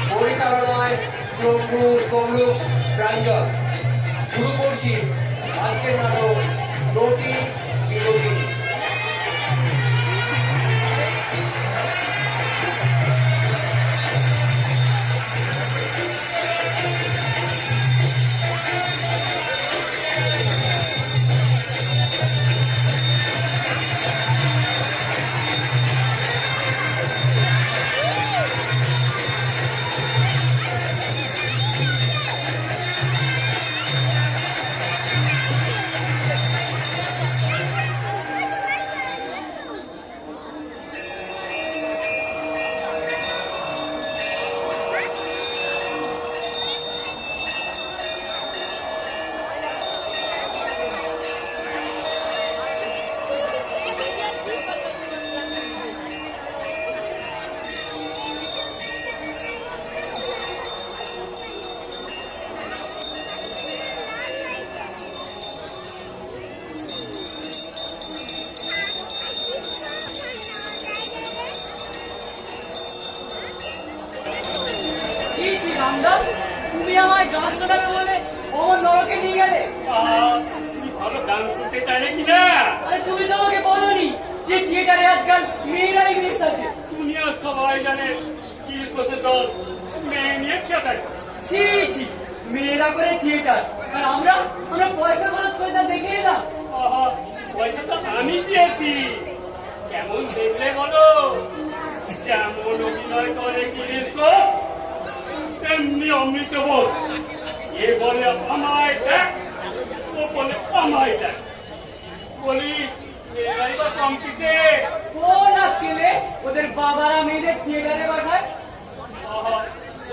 পরিচালনায় চক্ষু তমলুক প্রাঞ্জল শুরু করছি আজকের নাটক রতি বিনোদিনী। তুমি আমায় গান শোনাবে বলে অমর নরকে নিয়ে গেলে। তুমি ভালো গান শুনতে চাইলে কিনা? আরে তুমি তো আমাকে বলোনি যে থিয়েটারে আজকাল মেয়েরাই বেশ আছে। দুনিয়া সবাই জানে তিরিশ বছর দল মেয়ে নিয়ে থিয়েটার। ছি ছি, মেয়েরা করে থিয়েটার আর আমরা পয়সা খরচ করে তা দেখে এলাম। পয়সা তো আমি দিয়েছি। কেমন দেখলে বলো? যেমন অভিনয় করে তিরিশ তেমনি অমৃত বোধ। এ বলে আমায় দেখ, ও বলে আমায় দেখ। বলি মেয়েরাই বা কম কিসে? ফোন আটকেলে ওদের বাবারা মেয়েদের থিয়েটারে পাঠায়।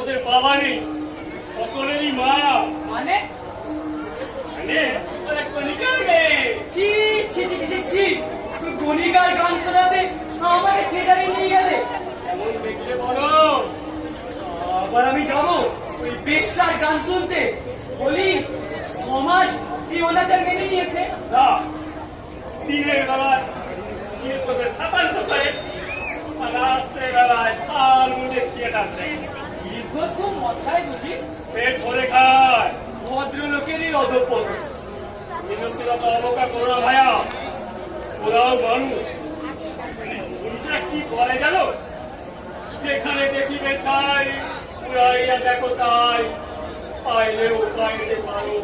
ওদের বাবা নেই, সকলেরই মা। মানে ওরা কণিকার মেয়ে। ছি ছি ছি ছি ছি, তুই গণিকার গান শোনাতে আমাকে থিয়েটারে নিয়ে গেলে। এমন দেখলে বলো? আবার আমি যাবো ওই বেস্টার গান শুনতে? বলি সমাজ কি অনাচার মেনে নিয়েছে? না, দিনের বেলায় তিরিশ বছর সাতান্ত করে, রাত্রে বেলায় সাল মুড়ে থিয়েটার দেখে। তিরিশ ঘোষ খুব মদ খায় বুঝি? পেট ভরে খায়। ভদ্রলোকেরই অধপত। এই লোকেরা তো অবকা করো না ভাইয়া, ওরাও মানুষ। পুলিশরা কি করে জানো? যেখানে দেখিবে ছাই, উড়াইয়া দেখো তাই, পাইলেও পাইতে পারো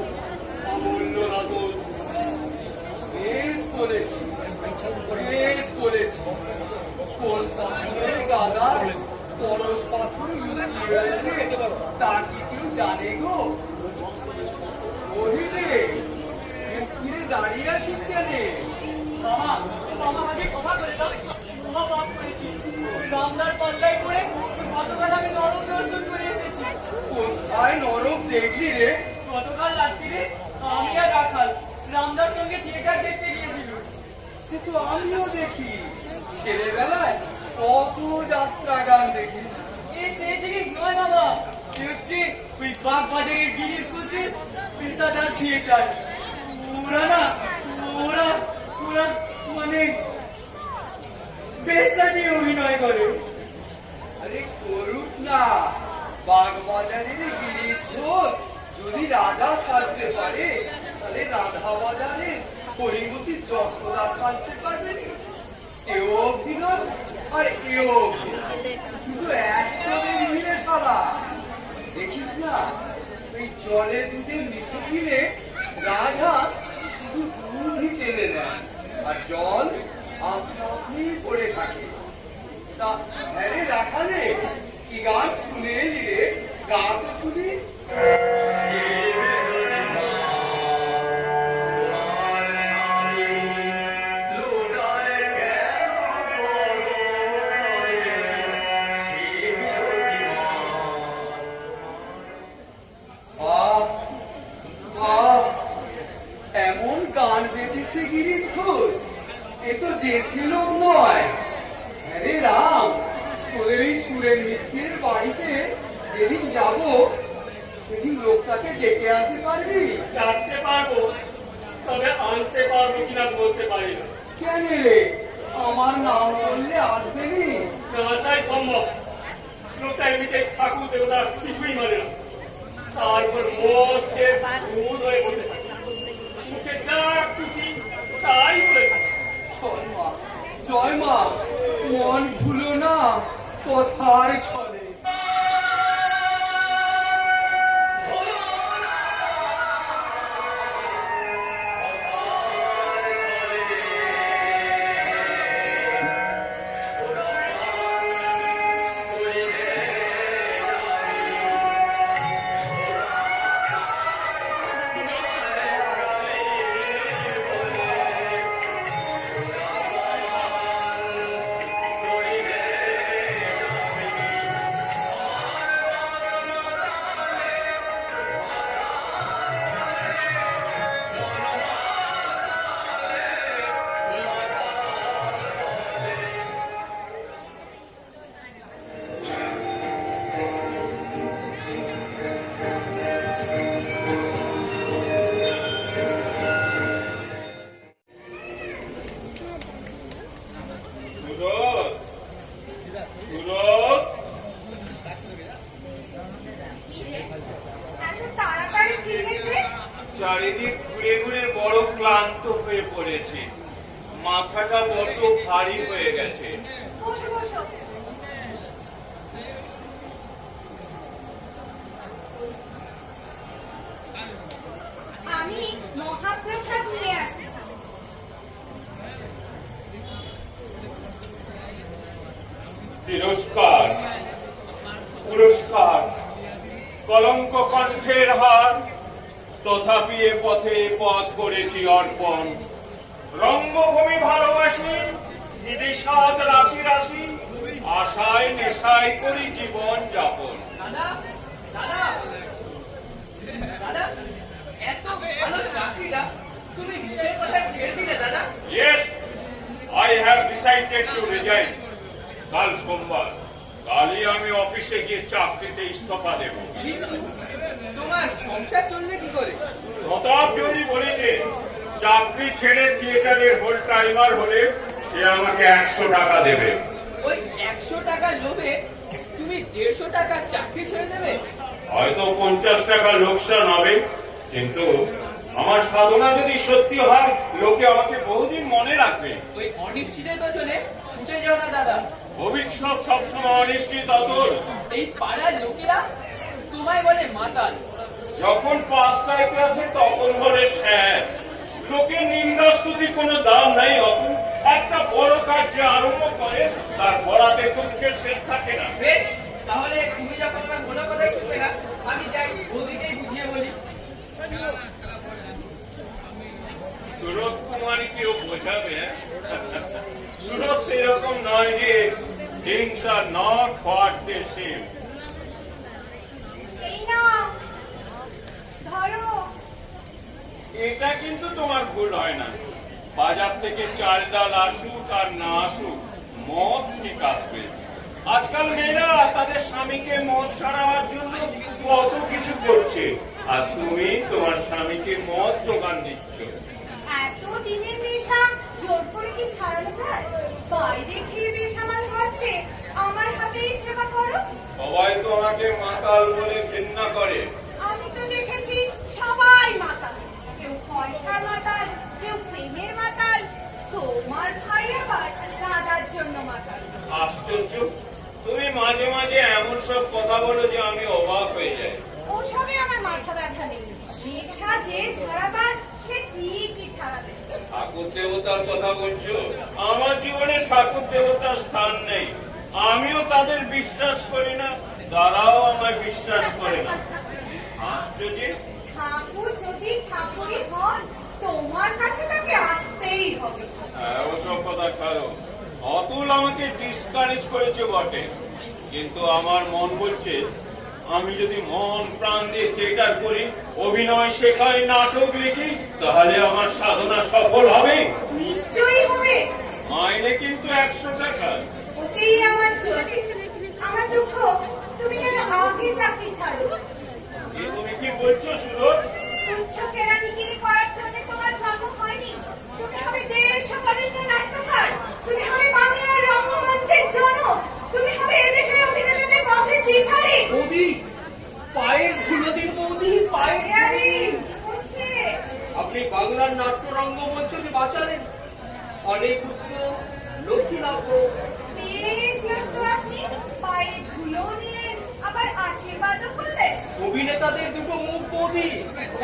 অমূল্য রতন। বেশ বলেছি, বেশ বলেছি। কোন পাথরের গাদায় পরশ পাথর লুকিয়ে আছে তা কি কেউ জানে গো? ওহিদে ফিরে দাঁড়িয়ে আছিস কেন? মামা মামা আগে কথা বলে দাও। মহা পাপ করেছি, ওই রামদার পাল্লায় পড়ে গতকাল আমি নরক দর্শন করে এসেছি। কোথায় নরক দেখলি রে? গতকাল রাত্রিরে আমি আর রাখাল রামদার সঙ্গে থিয়েটার দেখতে গিয়েছিল। সে তো আমিও দেখি, ছেলেবেলায় কত যাত্রা গান দেখিস। সেই জিনিস নয় বাবা, এ হচ্ছে ওই বাগবাজারের গিরিশ ঘোষের পেশাদার থিয়েটার। ওরা মানে পেশা নিয়ে অভিনয় করে। আরে করুক না, বাগবাজারের গিরিশ ঘোষ যদি রাজা সাজতে পারে তাহলে রাধা বাজারে করিমতি যশোদা সাজতে পারবে না? সেও অভিনয় আর এও অভিনয়, কিন্তু একদমই মিলে সালা। দেখিস না, ওই জলে দুধে মিশে দিলে রাজা শুধু দুধই টেনে নেয় আর জল আপনা আপনি পড়ে থাকে। তা হ্যাঁ রাখালে কি গান শুনে এলি রে? গা তো শুনি। এমন গান বেঁধেছে গিরিশ ঘোষ, এ তো যে ছিল নয়। আরে রাম, তোদের এই সুরের মিত্রের বাড়িতে যেদিন যাবো সেদিন লোকটাকে ডেকে আনতে পারবি? ডাকতে পারবো, তবে আনতে পারবো কিনা বলতে পারি না। কেন রে, আমার নাম বললে আসবে নি? নাটাই সম্ভব, লোকটা এমনিতে ঠাকুর দেবতা কিছুই মানে না, তারপর মদ খেয়ে ভূত হয়ে বসে থাকে, মুখে যা খুশি তাই বলে থাকে। জয় মা, মন ভুলো না, কথার ছলে। চারিদিক ঘুরে ঘুরে বড় ক্লান্ত হয়ে পড়েছে, মাথাটা বড্ড ভারী হয়ে গেছে। আমি মহাপ্রসাদ নিয়ে আসছি। তিরস্কার, পুরস্কার, কলঙ্ক কণ্ঠের হার, তথাপি এ পথে পথ করেছি অর্পণ। রঙ্গভূমি ভালোবাসি, বিদেশাত রাশি রাশি, আশায় নেশায় করি জীবন যাপন। দাদা দাদা দাদা, এত ভালো চাকরিটা তুমি নিজের কথা ছেড়ে দিলে দাদা? Yes, I have decided to resign. কাল সোমবার, কালই আমি অফিসে গিয়ে চাকরিতে ইস্তফা দেব। তোমার সংসার চলবে কি করে? প্রতাপ যদি বলেছে চাকরি ছেড়ে থিয়েটারে হোল টাইমার হলে সে আমাকে 100 টাকা দেবে। ওই 100 টাকার লোভে তুমি 150 টাকার চাকরি ছেড়ে দেবে? হয়তো 50 টাকা লোকসান হবে, কিন্তু আমার সাধনা যদি সত্যি হয় লোকে আমাকে বহুদিন মনে রাখবে। ওই অনিশ্চিতের পেছনে ছুটে যাও না দাদা। ভবিষ্যৎ সবসময় অনিশ্চিত অতল। এই পাড়ার লোকেরা তোমায় বলে মাতাল। যখন 5টায় ক্লাসে তখন বলে স্যার। লোকে নিন্দাস্তুতির কোনো দাম নাই অতল। একটা বড় কাজ যে আরম্ভ করে তার পড়াতে দুঃখের শেষ থাকে না। বেশ, তাহলে তুমি যখন আমার মনে কথা শুনবে না, আমি যাই বৌদিকেই বুঝিয়ে বলি। সুরত কুমারী কেউ বোঝাবে? সুরত সেরকম নয় যে things are not what they seem. এই নাও, ধরো। এটা কিন্তু তোমার ভুল হয় না। বাজার থেকে চাল ডাল আসুক আর না আসুক, মদ ঠিক আসবে। আজকাল মেয়েরা তাদের স্বামীকে মদ ছাড়াবার জন্য কত কিছু করছে, আর তুমি তোমার স্বামীকে মদ জোগান দিচ্ছ। এত দিনের নেশা জোর করে কি ছাড়ানো যায়? বাইরে খেয়ে বেসামাল হচ্ছে, আমার হাতেই সেবা করো। সবাই তোমাকে মাতাল বলে ঘৃণা করে। আমি তো দেখেছি সবাই মাতাল, কেউ পয়সার মাতাল, কেউ প্রেমের মাতাল। তোমার ভাই আবার দাদার জন্য মাতাল। আশ্চর্য, তুমি মাঝে মাঝে এমন সব কথা বলো যে আমি অবাক হয়ে যাই। ওসবে আমার মাথা ব্যথা নেই। নেশা যে ছাড়াবার সে ঠিকই ছাড়াবে। ঠাকুর দেবতার কথা বলছো? আমার জীবনে ঠাকুর দেবতার স্থান নেই। আমিও তাদের বিশ্বাস করি না, তারাও আমায় বিশ্বাস করে না। আশ্চর্য। ঠাকুর যদি ঠাকুরই হন, তোমার কাছে তাকে আসতেই হবে। ওসব কথা ছাড়ো। অতুল আমাকে ডিসকারেজ করেছে বটে, কিন্তু আমার মন বলছে আমি যদি মন প্রাণ দিয়ে থিয়েটার করি, অভিনয় শেখাই, নাটক লিখি, তাহলে আমার সাধনা সফল হবে। নিশ্চয়ই হবে। মাইনে কিন্তু 100 টাকা। ওতেই আমার চলবে। আমার দুঃখ, তুমি যেন আগে চাকরি ছাড়ো। তুমি কি বলছো সুরত? তুচ্ছ কেরানিগিরি করার জন্য তোমার জন্ম হয়নি। তুমি হবে দেশ-বরেণ্য নাট্যকার। তুমি হবে বাংলার রঙ্গমঞ্চের জনক। তুমি হবে এদেশের অভিনেতাদের পথে বাঁচালেন। অনেক পুত্র লক্ষ্মী লাভ। বেশ লাগতো আপনি, পায়ে ধুলো নিলেন, আবার আশীর্বাদও করলেন। অভিনেতাদের দুটো মুখ বৌদি,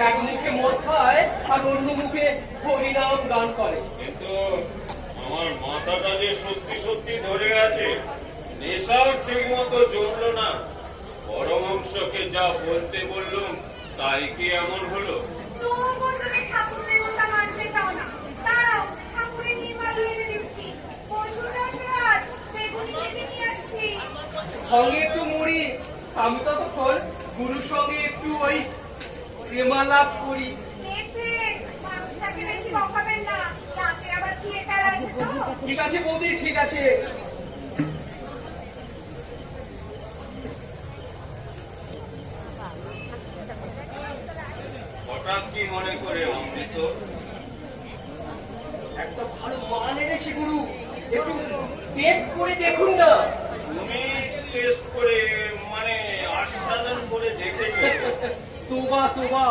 এক মুখে মদ খায় আর অন্য মুখে হরিনাম গান করে। কিন্তু আমার মাথাটা যে সত্যি সত্যি ধরে আছে, নেশাও ঠিক মতো জমলো না। পরমহংসকে যা বলতে বললুম তাই কি এমন হলো? তবু তুমি ঠাকুর দেবতা মানতে চাও না। দাঁড়াও, ঠাকুরের নির্মাল এনে দিচ্ছি। পশুর রসরাজ বেগুনি কেটে নিয়ে আসছি। সঙ্গে একটু মুড়ি। আমি ততক্ষণ গুরুর সঙ্গে একটু ওই প্রেমালাপ করি। দেখবেন, মানুষটাকে বেশি বকাবেন না, রাতে আবার থিয়েটার আছে তো। ঠিক আছে বৌদি, ঠিক আছে। হঠাৎ কি মনে করে অমৃত? একটা ভালো মাল এনেছি গুরু, একটু টেস্ট করে দেখুন না। তুমি টেস্ট করে মানে আস্বাদন করে দেখেছো? তোবা তোবা,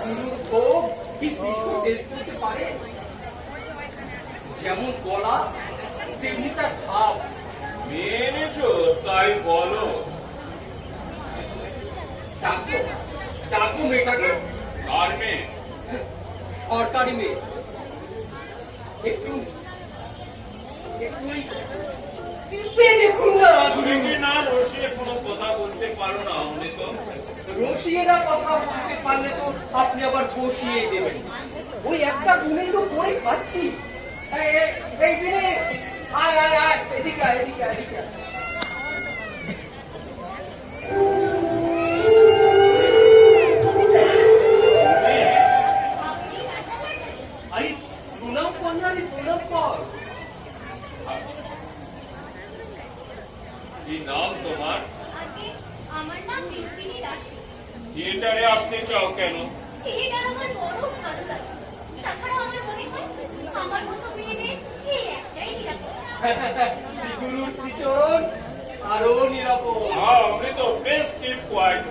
গুরুর ভোগ কি সৃষ্টি টেস্ট করতে পারে? যেমন গলা তেমনি তার ভাব। মেয়ে এনেছো তাই বলো। ডাকো ডাকো মেয়েটাকে। কার মেয়ে? সরকারি মেয়ে। একটু একটু ওই টিপে দেখুন না তুমি গুরু। কি না রসিয়ে কোনো কথা বলতে পারো না অমৃত? রসিয়েরা কথা বলতে পারলে তো আপনি আবার বসিয়ে দেবেন। ওই একটা গুণেই তো পড়ে খাচ্ছি। এই বিনে আয় আয় আয়, এদিকে আয়, এদিকে আয়, এদিকে আয়। আরে প্রণাম কর না রে, প্রণাম কর। কি নাম তোমার? আগে আমার নাম বিপিনী দাসী। থিয়েটারে আসতে চাও কেন? থিয়েটার আমার বড় ভালো লাগে। তাছাড়া আমার মনে হয় আমার মতো মেয়েদের এই একটাই নিরাপদ। গুরুর পিছন আরো নিরাপদ। হ্যাঁ অমৃত, বেশ কিপ কোয়াইট।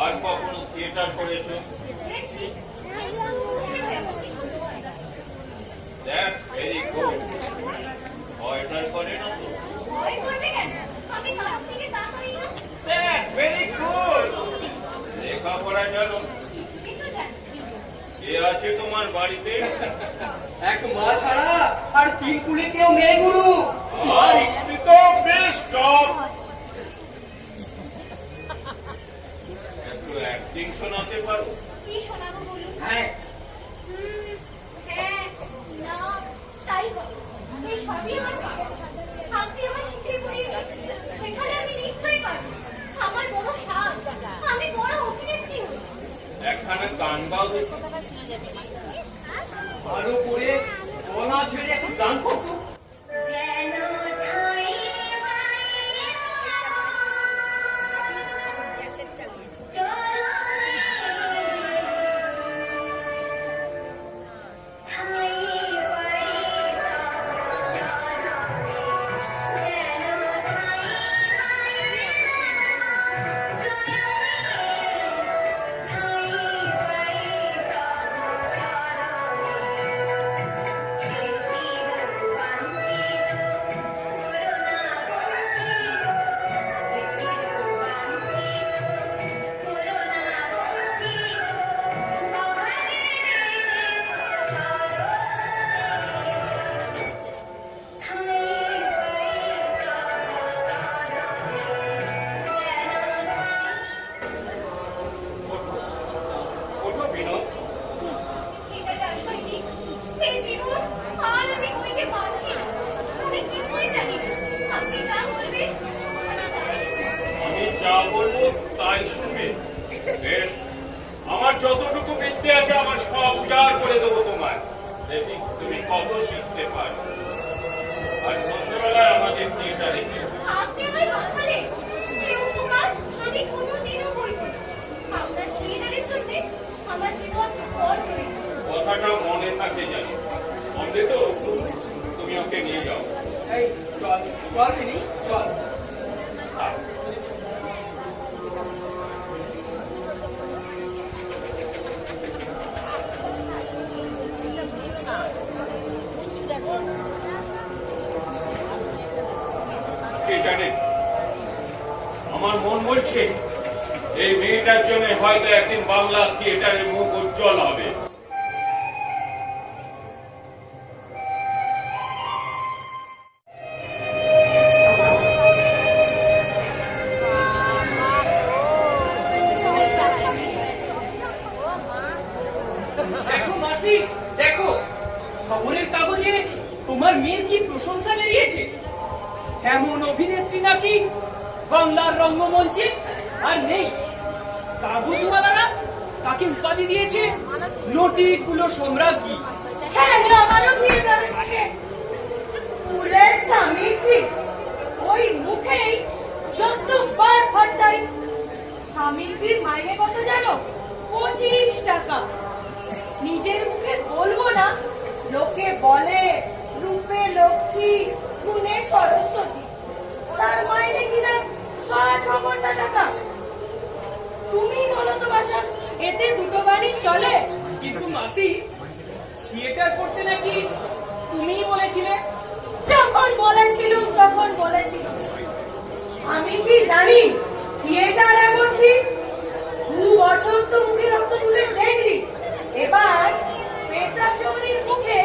আর কখনো থিয়েটার করেছো? করেছি, কিন্তু এমন কিছু নয়। That's very good. থিয়েটার করে না তো? ভয় করবে কেন? আমি কাছ থেকে তা হই না। That's very good. লেখাপড়া জানো? কিছু কিছু জানি। কে আছে তোমার বাড়িতে? এক মা ছাড়া আর তিন কুলে কেউ নেই গুরু। অমৃত, বেশ টপ। একটু অ্যাক্টিং শোনাতে পারো? কি শোনাবো বলুন? হ্যাঁ, হ্যাঁ, না, তাই হবে। এই সবই আমার পাপ। আপনি আমার শিখিয়ে পড়িয়ে দিয়েছেন। সেখানে আমি নিশ্চয়ই পারবো। আমার বড় সাধ। আমি বড় অভিনেত্রী হই। একখানা গান গাও দেখো। ভালো করে গলা ছেড়ে একটু গান করতো। যেন ঠাই পাই ওঠো বিনোদ। এটা আসলেই এই জীবন আর আমি কইতে পারছি না। আমি কিছুই জানি না। আপনি যা বলবেন আমি যা বলবো তাই শুনবে। বেশ, আমার যতটুকু বিদ্যে আছে আমার সব উজাড় করে দেবো তোমার। দেখি তুমি কত শিখতে পারো। আর সন্ধ্যাবেলায় আমাদের থিয়েটারে যেও। আপনি আমায় বাঁচালেন। এই উপকার আমি কোনোদিনও করব না। আপনার থিয়েটারের জন্য আমার জীবন বড় হয়ে গেল। কথাটা মনে থাকে জানি। অমৃত, তুমি ওকে নিয়ে যাও। এই চল চল বিনি, চল। আমার মন বলছে এই মেয়েটার জন্য হয়তো একদিন বাংলা থিয়েটারের মুখ উজ্জ্বল হবে। দেখো মাসি, দেখো খবরের কাগজে তোমার মেয়ের কি প্রশংসা বেরিয়েছে। এমন অভিনেত্রী নাকি বাংলার রঙ্গমঞ্চে আর নেই। কাগজওয়ালারা তাকে উপাধি দিয়েছে নটি কুলো সম্রাজ্ঞী। হ্যাঁ, আমারও থিয়েটারে থাকে ফুলের স্বামীটি, ওই মুখেই যতবার ফাটাই। স্বামীটির মাইনে কত জানো? 25 টাকা। নিজের মুখে বলবো না, লোকে বলে রূপে লক্ষ্মী, গুণে সরস্বতী। তার মাইনে কিনা 6 টাকা। তুমি বলো তো বাছা, এতে দুটো বাড়ি চলে? কিন্তু মাসি, থিয়েটার করতে নাকি তুমিই বলেছিলে। যখন বলেছিলুম তখন বলেছিলুম। আমি কি জানি থিয়েটার এমন কি? 2 বছর তো মুখে রক্ত তুলে দেখলি, এবার পেটা চৌরির মুখে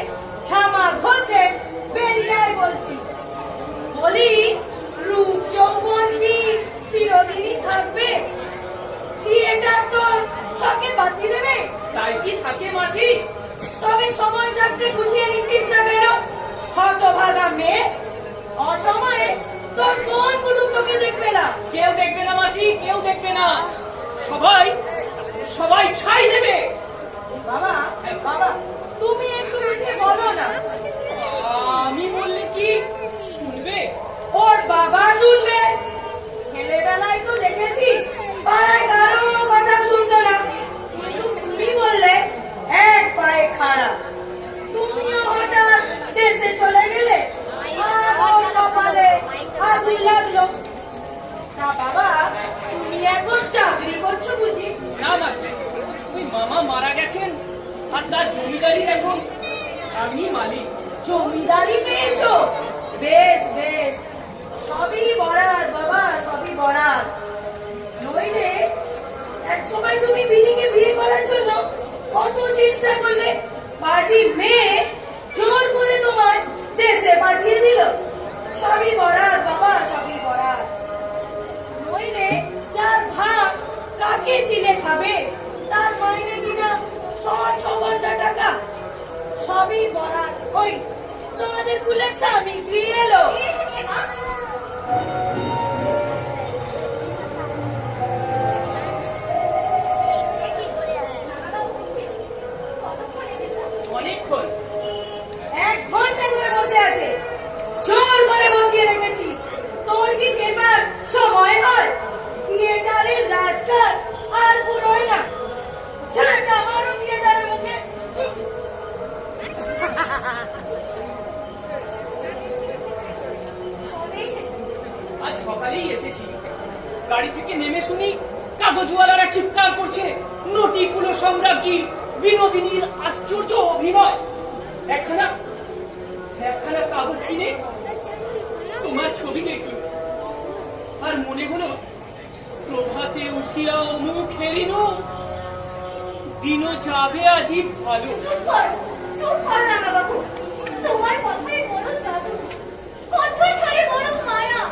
ছামা ঘষে বেরিয়ে আয় বলছি। বলি, রূপ যৌবন কি চিরদিনই থাকবে? থিয়েটার তো শখে বাতি দেবে। তাই কি থাকে মাসি? তবে সময় থাকতে গুছিয়ে নিচ্ছিস না কেন? হতভাগা মেয়ে, অসময়ে তোর কোন কুটুম তোকে দেখবে না। কেউ দেখবে না মাসি, কেউ দেখবে না। সবাই সবাই ছাই দেবে। বাবা, বাবা, তুমি একটু বুঝে বলো না। আমি বললে কি শুনবে? ওর বাবা শুনবে। ছেলেবেলায় তো দেখেছি পাড়ায় কারো কথা শুনতো না, কিন্তু তুমি বললে এক পায়ে খাড়া। তুমিও হঠাৎ দেশে চলে গেলে, আর ওর কপালে আগুন লাগলো। না বাবা, তুমি এখন চাকরি করছো বুঝি? না মাসি, ওই মামা মারা গেছেন আর তার জমিদারির এখন আমি মালিক। জমিদারি পেয়েছো? বেশ বেশ, সবই বরাত বাবা, সবই বরাত। নইলে এক সময় তুমি বিনিকে বিয়ে করার জন্য কত চেষ্টা করলে, বাজি মেয়ে জোর করে তোমায় দেশে পাঠিয়ে দিল। সবই বরাত বাবা, সবই বরাত। নইলে যার ভাগ কাকে চিনে খাবে, তার মাইনে কিনা 6 টাকা। সবই বরাত। ওই তোমাদের কুলের স্বামী ফিরে এলো। এসেছে মা। কতক্ষণ এসেছো? অনেকক্ষণ। 1 ঘন্টা ধরে বসে আছে, জোর করে বসিয়ে রেখেছি। তোর কি পেপার সময় হয়? থিয়েটারের রাজকার আর পুরোয় না। ছেলেটা আমারও থিয়েটারের মুখে। কবে এসেছো? আজ সকালেই এসেছি। গাড়ি থেকে নেমে শুনি কাগজওয়ালারা চিৎকার করছে নটি কুলো সম্রাজ্ঞী বিনোদিনীর আশ্চর্য অভিনয়। একখানা কাগজ কিনে তোমার ছবি দেখল, আর মনে হলো প্রভাতে উঠিয়া মুখ হেরিনু, দিনও যাবে আজি ভালো। চুপ করো রাঙা বাবু। তোমার কথায় বড় জাদু, কণ্ঠস্বরে বড় মায়া।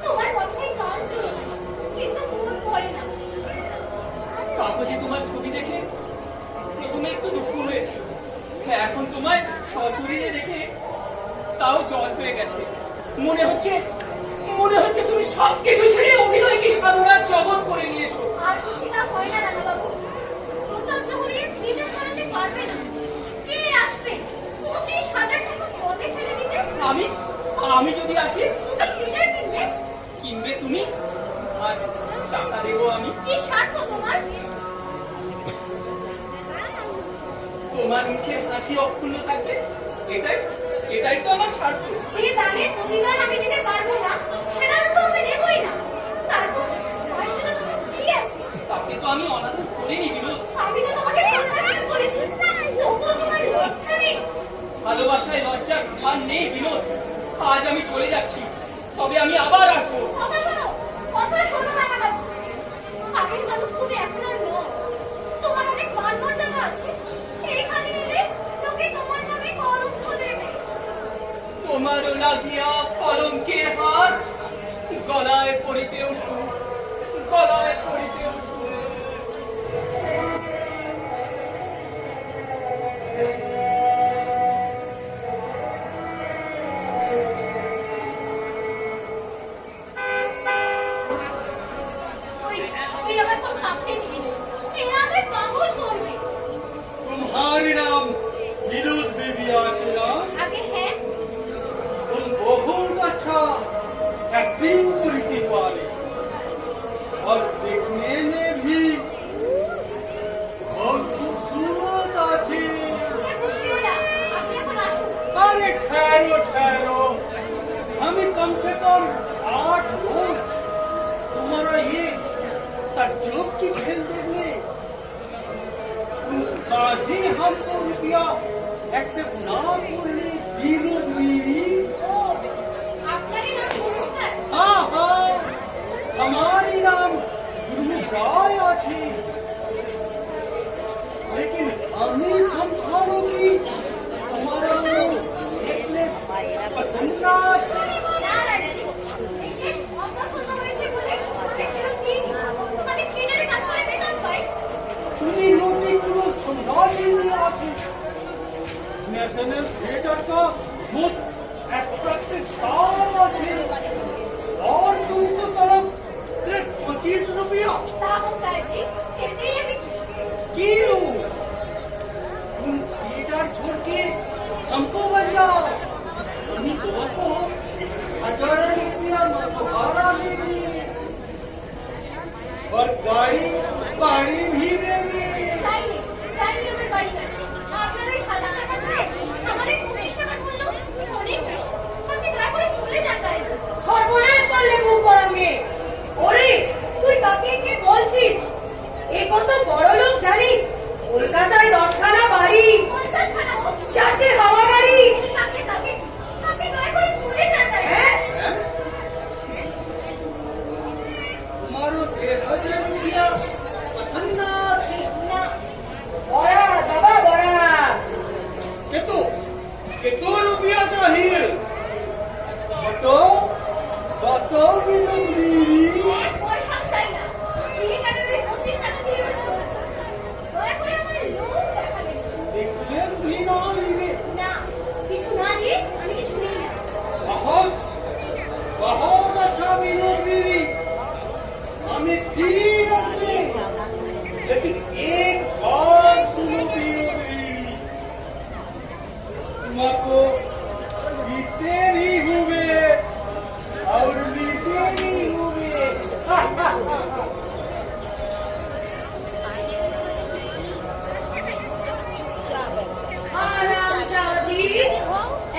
তোমার কথায় কান চলে যায়, কিন্তু মন পড়ে না। কাগজে তোমার ছবি দেখে প্রথমে একটু দুঃখ হয়েছিল, এখন তোমায় সশরীরে দেখে তাও জল হয়ে গেছে। মনে হচ্ছে তুমি সবকিছু ছেড়ে অভিনয়কে সাধনার জগৎ করে নিয়েছো। আর বুঝি না হয় না রাঙা বাবু। প্রতাপ জহরিয়ে থিয়েটার চালাতে পারবে না। কে আসবে 25,000 টাকা জলে ফেলে দিতে? আমি যদি আসি, তুমি থিয়েটার কিনবে তুমি আর টাকা দেবো আমি। কি স্বার্থ তোমার? তোমার মুখে হাসি অক্ষুণ্ণ থাকবে, এটাই তো আমার স্বার্থ। যে দানের প্রতিদান আমি দিতে পারবো না, সেটা তো আমি দেবই না। তারপর বাড়িতে তো তোমার স্ত্রী আছে। তাকে তো আমি অনাদর করিনি বিনোদ। আমি তো তোমাকে প্রত্যাখ্যান করেছি, তবুও তোমার লজ্জা নেই। ভালোবাসায় লজ্জার স্থান নেই বিনোদ। আজ আমি চলে যাচ্ছি, তবে আমি আবার আসবো। কথা শোনো গলায় পড়িতেও সুখ, গলায় পড়িতেও সুখ। ওই আমার তো কাঁপতে দিল, এরা আমায় পাগল করবে। तुम्हारी नाम विनोद बेबी আছে না? আগে হ্যাঁ, तुम बहुत अच्छा एक्टिंग करते पारे और देखने में भी बहुत खूबसूरत আছে। শুনে খুশি হলাম। আপনি এখন আসুন। अरे ठहरो ठहरो, हमें कम से कम 8 रोज तुम्हारा ये तज्जुब की खेल देखने, तुम ही हमको रुपया एक्सेप्ट ना करने विनोद बीवी। ও, আপনারই নাম গুরুস্থান। हाँ हाँ, हमारी नाम गुरमुखराय আছে, लेकिन हमें समझाओ कि हमारा वो नेकलेस पसंद ना আছে। না রাজি, নেকলেস অপছন্দ হয়েছে বলে ওকে ফেরত দিয়ে দিই। মানে ট্রেনারে কাজ করে বেতন পাই। তুমি লোকগুলো সম্ভালি নিয়ে আছে। ন্যাশনাল थिएटर का बहुत अट्रैक्टिव स्टार আছে, और तुमको तरफ सिर्फ 25 रुपया। তা হোক রাজি, এতেই আমি খুশি। क्यों? तुम थिएटर छोड़ के हमको बन जाओ, हम तुमको 1000 रुपया भाड़ा देंगे और गाड़ी भी देंगे। চাইলে ওদের বাড়ি গেছে। আপনার ওই 1000 টাকা চেয়ে আমার এই 25 টাকার মূল্য অনেক বেশি। আপনি দয়া করে চলে যান রাজি। সর্বনাশ করলে মুখ করা মেয়ে। ওরে, তুই কাকে কি বলছিস? এ কত বড় লোক জানিস? কলকাতায় 10খানা বাড়ি, 50 টাকা হোক। 4টে হাওয়া গাড়ি। কাকে আপনি দয়া করে চলে যান রাজি। হ্যাঁ, तुम्हारो 1000 रुपया पसंद ना আছে। না, বড়া বাবা বড়া। कितो रुपया चाहिए? बताओ विनोद बीवी। এক পয়সাও চাই না। থিয়েটারের ওই 25 টাকা দিয়ে চলে যান। দয়া করে আমার লোক দেখাবেন না। नेकलेस भी ना लेंगे। না, কিছু না দিয়ে আমি কিছু নিই না। बहुत बहुत अच्छा विनोद बीवी, हमें तीन रस्ते, लेकिन एक बात सुनो विनोद बीवी, तुमको जीते भी हुए और जीते भी हुए। হারামজাদি,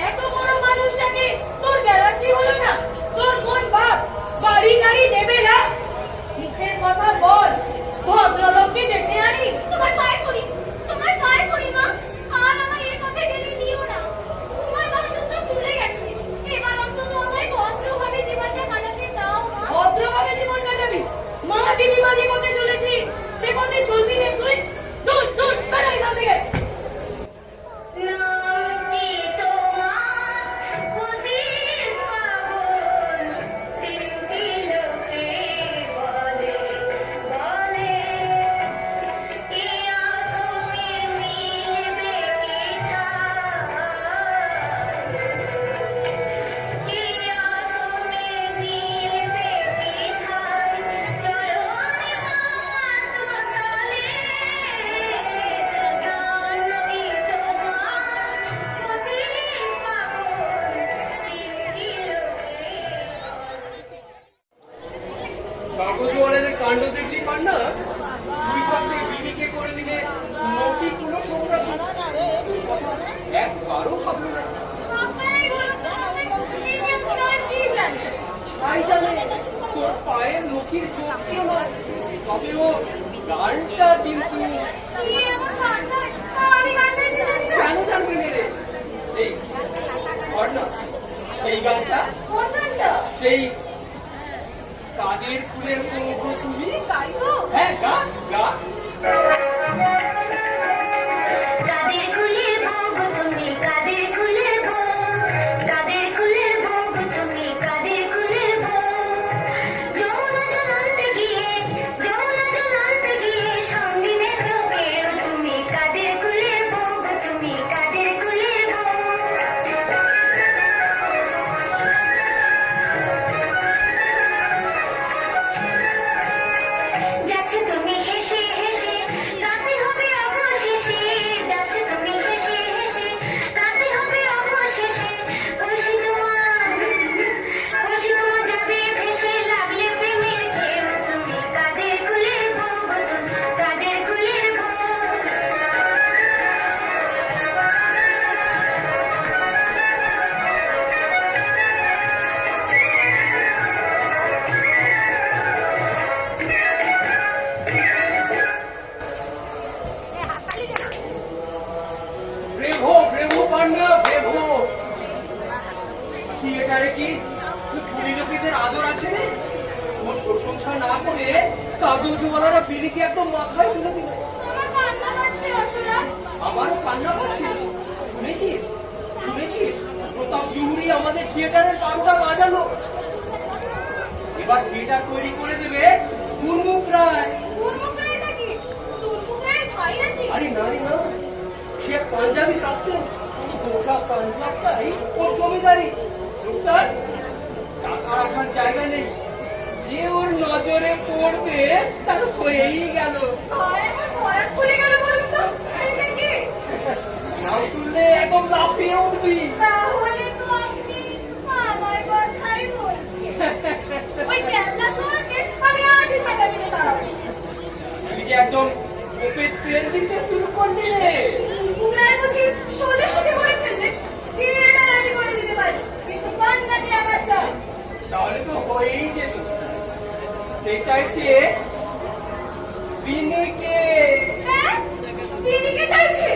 এত বড় মানুষটাকে তোর গ্যারান্টি হলো না? তোর কোন বাপ বাড়ি গাড়ি দেবে না? মুখের কথা বল, ভদ্রলোককে ডেকে আনি। তোমার পায়ে পড়ি মা। আর আমায় এর পথে টেনে নিও না। তোমার বাহাদুর তো চলে গেছে। এবার অন্তত আমায় ভদ্রভাবে জীবনটা কাটাতে দাও মা। ভদ্রভাবে জীবন কাটাবি? মা দিদিমা যে পথে চলেছি সে পথে চলবি না তুই? দূর দূর বেড়া এখান থেকে। নাম কি তোমার প্রদীপ পাবন, তিনটি লোকে বলে কি আধুনি মিলবে কি কি আধুনি মিলবে কি চরণে মাত তালে জানতি তোমার প্রদীপ পাবন, তিনটি লোকে। কাগজওয়ালাদের কাণ্ড দেখলি পান্না, দুই পাশে বিবিকে করে দিলে নটি কোনো সংগ্রাম একবারও ভাবলো না। আপনারাই বলুন তো, এই নিয়মগুলো কি জানে? তাই জানে তোর পায়ের নখির চোখকে নয়, তবে ও গানটা কিন্তু কি এমন গানটা? আমি গানটা কি জানি না। কেন জানবি না রে? এই ধর না সেই গানটা, কোন গানটা? সেই কাদের ফুলের পৌঁছ তুমি। গাইবো? হ্যাঁ গা গা। কাদের খুলে ভোগ তুমি, কাদের খুলে ভোগ, কাদের খুলে ভোগ তুমি, কাদের খুলে ভোগ, কাগজওয়ালারা বিড়িকে একদম মাথায় তুলে দিল। আমার কান্না পাচ্ছে রসরা। আমারও কান্না পাচ্ছে। শুনেছিস শুনেছিস প্রতাপ জহুরি আমাদের থিয়েটারের বারোটা বাজালো। এবার থিয়েটার তৈরি করে দেবে গুরমুখ রায়। গুরমুখ রায় নাকি? গুরমুখ রায়ের ভাই নাকি? আরে না রে না, সে পাঞ্জাবি কাঁপতেন, গোটা পাঞ্জাবটাই ওর জমিদারি। লোকটার টাকা রাখার জায়গা নেই, যে ওর নজরে পড়বে তার হয়েই গেল। আর আমার পড়া খুলে গেল বলুন তো, এটা কি? নাম শুনলে একদম লাফিয়ে উঠবি। তাহলে তো আপনি আমার কথাই বলছেন। ওই ক্যাবলা শহরকে আমি আজই টাকা দিতে পারবো। তুই যে একদম ওপে ট্রেন দিতে শুরু করলি রে। গুগলায় বুঝি সোজাসুজি করে ফেলবে। থিয়েটার আমি করে দিতে পারি, কিন্তু বান্নাকে আমার চাই। তাহলে তো হয়েই যেত। সে চাইছে বিনিকে। হ্যাঁ? বিনিকে চাইছে?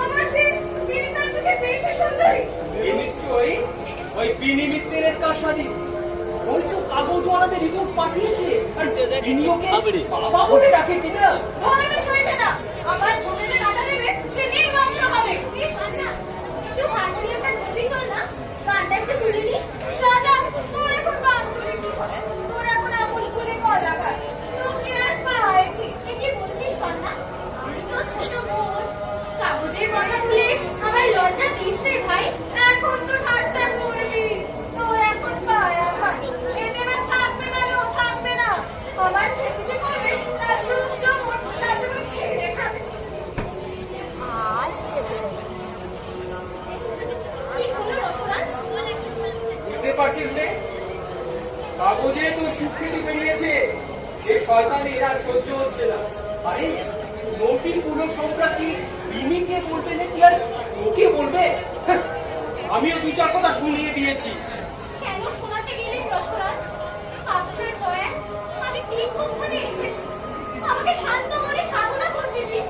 আমার চেয়ে বিনি তার চোখে বেশি সুন্দরী। এ নিশ্চয়ই ওই বিনি মিত্রের কারসাজি। ওই তো কাগজওয়ালাদের রিপোর্ট পাঠিয়েছে, আর বিনিয়োগে বাবা বলে ডাকে কিনা। ধর্মে সইবে না। আমার বোনেদের টাকা দেবে, সে নির্বংশ হবে। এই বান্না, একটু হারমোনিয়ামটা ধরবি চল না। গানটা একটু তুলে নি। সাজা, তোর এখন গান তুলে কি হয়? তোর এখন আমুল খুলে গলা কাট। তোকে আর পায় কি? কি বলছিস বান্না? আমি তো ছোট বোন। কাগজের কথা বলে আমার লজ্জা দিস রে ভাই। এখন তো ঠাট্টা করবি। তোর এখন পায় আমার। এতে এবার থাকবে না লো, থাকবে না। আমার খেতে যে করবে তার রূপ জমন শাশুড়ি ছেড়ে খাবে। কি হলো রসরাজ? বুঝতে পারছিস রে, কাগজে তোর সুখ্যাতি বেরিয়েছে। যে শয়তান এরা সহ্য হচ্ছে না। আরে নটি পুরো সম্প্রতি বিনিকে বলবে নাকি আর ওকে বলবে? হ্যাঁ, আমিও দু চার কথা শুনিয়ে দিয়েছি। কেন শোনাতে গেলেন রসরাজ? আপনার দয়া আমি তীর্থস্থানে এসেছি। আমাকে শান্ত মনে সাধনা করতে দিন।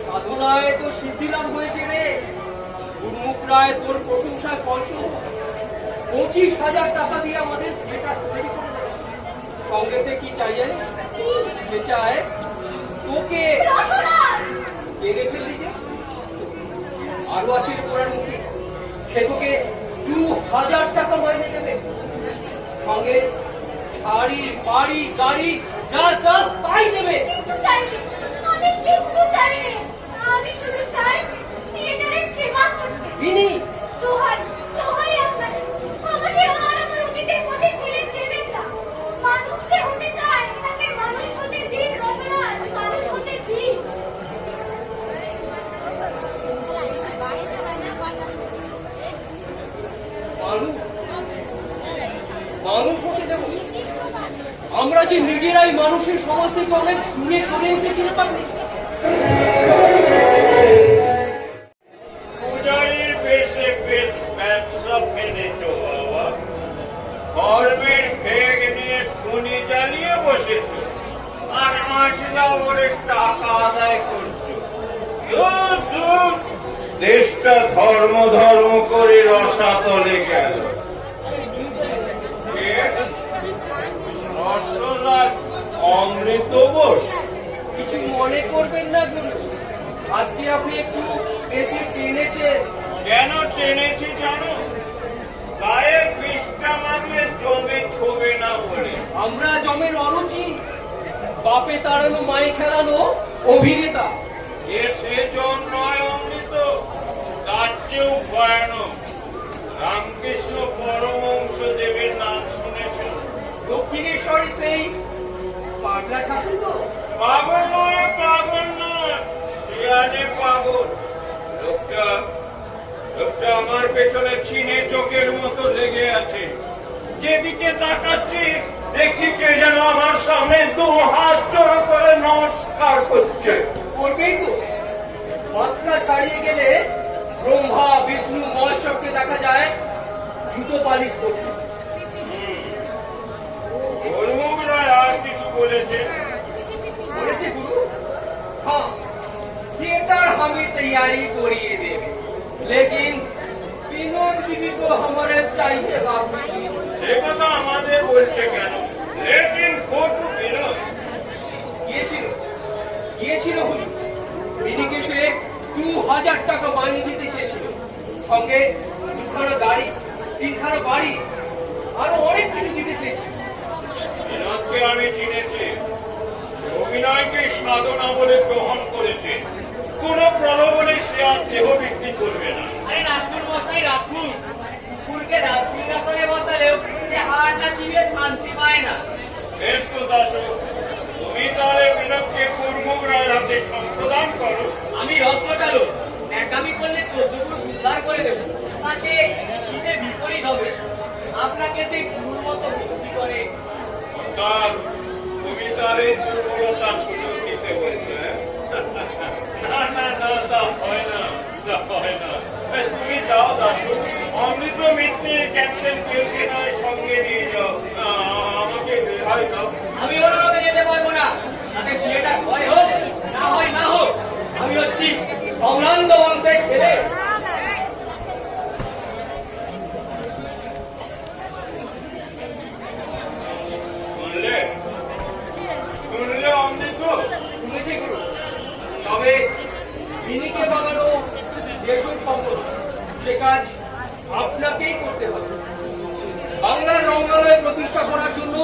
সাধনায় তো সিদ্ধি লাভ হয়েছে রে। গুরমুখ রায় তোর প্রশংসায় কলস 25,000 টাকা দিয়ে আমাদের থিয়েটার তৈরি করে দেবে। সঙ্গে সে কি চাই জানিস? কি? সে চায় তোকে। রসরাজ! কেঁদে ফেললি যে, আরো আছে রে পোড়ার মুখে। সে তোকে 2,000 টাকা মাইনে দেবে, সঙ্গে শাড়ি বাড়ি গাড়ি যা চাস তাই দেবে। কিচ্ছু চাইনি, আমি কিচ্ছু চাইনি। আমি শুধু চাই থিয়েটারের সেবা করতে। বিনি, দোহাই, দোহাই আপনাকে। আমাকে আর আমার অতীতের পথে ঠেলে দেবেন না। মানুষ সে হতে চায়, তাকে মানুষ হতে দিন রসরাজ, মানুষ হতে দিন। মানুষ মানুষ হতে দেব? আমরা যে নিজেরাই মানুষের সমাজ থেকে অনেক দূরে সরে এসেছি রে পাগলি। পূজারীর বেশে বেশ ব্যবসা ফেলেছ বাবা। কর্মের ভেগ নিয়ে খুনি জ্বালিয়ে বসেছ, আর মাসলা ওরে টাকা আদায় করছো। দূর দূর, দেশটা ধর্ম ধর্ম করে রসাতলে গেল। রসরাজ অমৃত বোস। কিছু মনে করবেন না গুরু, আজকে আপনি একটু বেশি টেনেছেন। কেন টেনেছি জানো? গায়ে বিষটা মারলে জমে ছোবে না বলে। আমরা জমের অরুচি, বাপে তাড়ানো মায়ে খেলানো অভিনেতা। এ সেজন নয় অমৃত, তার চেয়েও ভয়ানক। রামকৃষ্ণ পরমহংস দেবের নাম শুনেছ? দক্ষিণেশ্বরী সেই পাগলা ঠাকুর তো? পাগল নয়, পাগল নয়, শিয়ালে পাগল। লোকটা লোকটা আমার পেছনে চিনে চোখের মতো লেগে আছে। যেদিকে তাকাচ্ছি দেখছি কে যেন আমার সামনে 2 হাত জড়ো করে নমস্কার করছে। করবেই তো। মাত্রা ছাড়িয়ে গেলে ব্রহ্মা বিষ্ণু মহেশ্বরকে দেখা যায় জুতো পালিশ করতে। গুরুমুখ রায় আর কিছু বলেছে? বলেছে গুরু, हाँ थिएटर हमें तैयारी करिए देवे, लेकिन विनोद दीदी को हमारे चाहिए बाबू। সে কথা আমাদের বলছে কেন? লেকিন কোট বিনোদ ছিল হুজুর। বিনিকে সে 2000 টাকা বানিয়ে দিতে চেয়েছিল, সঙ্গে 2খানা গাড়ি, 3খানা বাড়ি, আরো অনেক কিছু দিতে চেয়েছিল। বিনোদকে আমি চিনেছি, অভিনয়কে সাধনা বলে গ্রহণ করেছে। কোন প্রলোভনে সে আর দেহ বিক্রি করবে না। আরে রাখুন মশাই রাখুন, কুকুরকে রাজসিংহাসনে বসালেও সে হাড়টা চিবিয়ে শান্তি পায় না। বেশ তো দাস, তুমি তাহলে বিনোদকে কুর্মুক রায়ের হাতে সম্প্রদান করো। আমি রত্নটালো ন্যাকামি করলে 14 পুরুষ উদ্ধার করে দেবো, তাতে হিতে বিপরীত হবে। আপনাকে সেই গুরুর মতো ভক্তি করে। অর্থাৎ তুমি তার এই দুর্বলতার সুযোগ দিতে বলছো? না না না, তা হয় না, তা হয় না। তুমি যাও দাসু, অমৃত মিত্রে ক্যাপ্টেন কেউকে নয় সঙ্গে নিয়ে যাও, আমাকে রেহাই দাও। আমি ওর লোকে যেতে পারবো না, তাতে বিয়েটা হয় হোক না হয় না হোক, আমি হচ্ছি সম্ভ্রান্ত বংশের ছেলে। শুনলে শুনলে অমৃত? শুনেছি গুরু, তবে বিনিকে বাগানো যেসব খবর, সে কাজ আপনাকেই করতে হবে। বাংলার রঙ্গালয় প্রতিষ্ঠা করার জন্য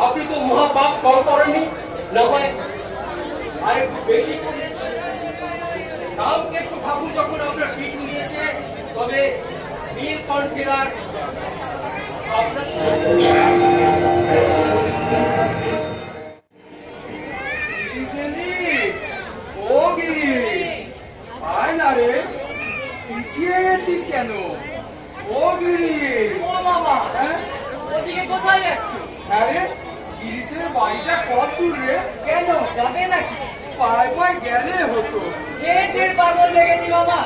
আপনি তো মহাপাপ কম করেননি, না হয় আর একটু বেশি করলেন। রামকৃষ্ণ ঠাকুর যখন আপনার পিছু নিয়েছে, তবে নীলকণ্ঠের আর আপনার ও গিরি, আয় না রে, পিছিয়ে গেছিস কেন? ও গিরি, ও বাবা, হ্যাঁ ওদিকে কোথায় যাচ্ছি? হ্যাঁ রে, গিরিশের বাড়িটা কত দূর রে? কেন যাবে নাকি? পায়ে পায়ে গেলে হতো। পেটের পাগল লেগেছি বাবা,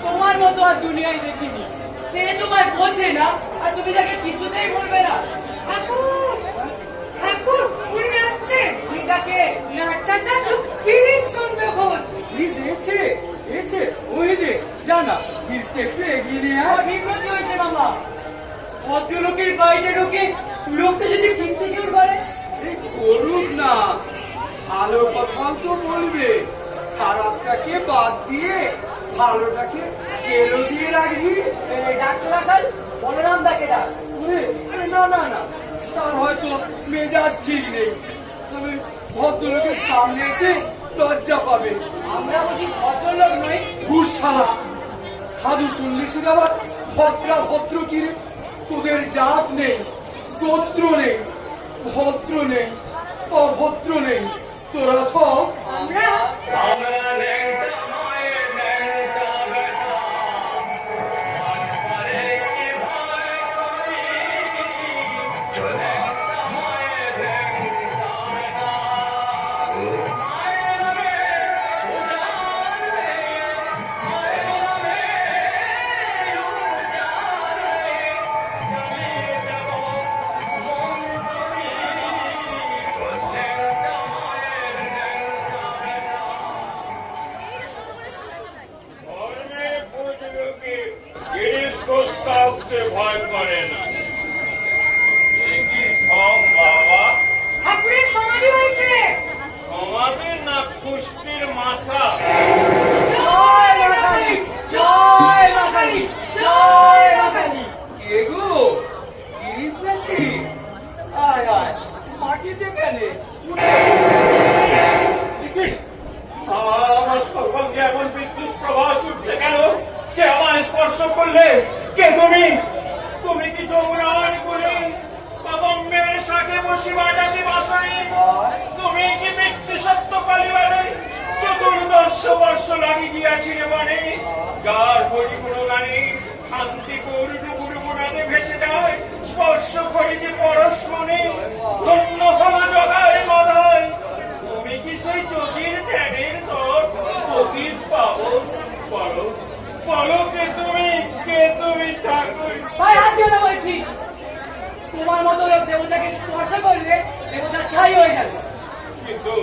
তোমার মতো আর দুনিয়ায় দেখিনি। সে তোমায় বোঝে না, আর তুমি তাকে কিছুতেই বলবে না। ঠাকুর ঠাকুর, উনি আসছে। উনিটাকে নাট্টা চাচু গিরিশ চন্দ্র ঘোষ। গিরিশ এছে, এছে, ওই রে, জানা, গিরিশকে একটু এগিয়ে নিয়ে আয়। বিপত্তি হয়েছে বাবা, ভদ্রলোকের বাড়িতে ঢুকে লোকটা যদি কিস্তি কেউ করে। এই করুক না, ভালো কথাও তো বলবে, খারাপটাকে বাদ দিয়ে ভালোটাকে কেলো দিয়ে রাখবি। ডাক্তার রাখাল বলরাম দাকে ডাক। ওরে, আরে না না না, তার হয়তো মেজাজ ঠিক নেই, তবে ভদ্রলোকের সামনে এসে লজ্জা পাবে। আমরা বুঝি ভদ্রলোক নই? ঘুষালা সাধু শুনলি আবার ভদ্রা ভদ্র কি রে? তোদের জাত নেই, গোত্র নেই, ভদ্র নেই, অভদ্র নেই, তোরা সব আমরা ধর্মের খোঁজ লোকে গিরিশ ঘোষ কাউকে ভয় করে না। এ কি সব বাবা? ঠাকুরের সমাধি হয়েছে। সমাধি না কুষ্টির মাথা? জয় মা কালী, জয় মা কালী, জয় মা কালী। কে গো? গিরিশ নাকি? আয় আয়, মাটিতে কেনে? আমার সর্বাঙ্গে এমন বিদ্যুৎ প্রবাহ ছুটছে কেন? কে আমায় স্পর্শ করলে? কে তুমি? তুমি কি যমুনার কোলে কদম্বের শাখে বসি বাজাতে বাসাই? তুমি কি ব্যক্তি সত্য কালীবাড়ি 14 বর্ষ লাগি গিয়াছিলে বনে? যার হরিগুণ গানে শান্তিপুর ডুবুডুবু নদে ভেসে যায়, স্পর্শ করি যে পরশ মনে, ধন্য হল জগায় মদায়। তুমি কি সেই যোগীর ধ্যানের তোর অতীত পাবো? বলো বলো, কে তুমি ঠাকুর? ভাই হাত দিয়ে না বলছি, তোমার মতো লোক দেবতাকে স্পর্শ করলে দেবতা ছাই হয়ে যাবে। কিন্তু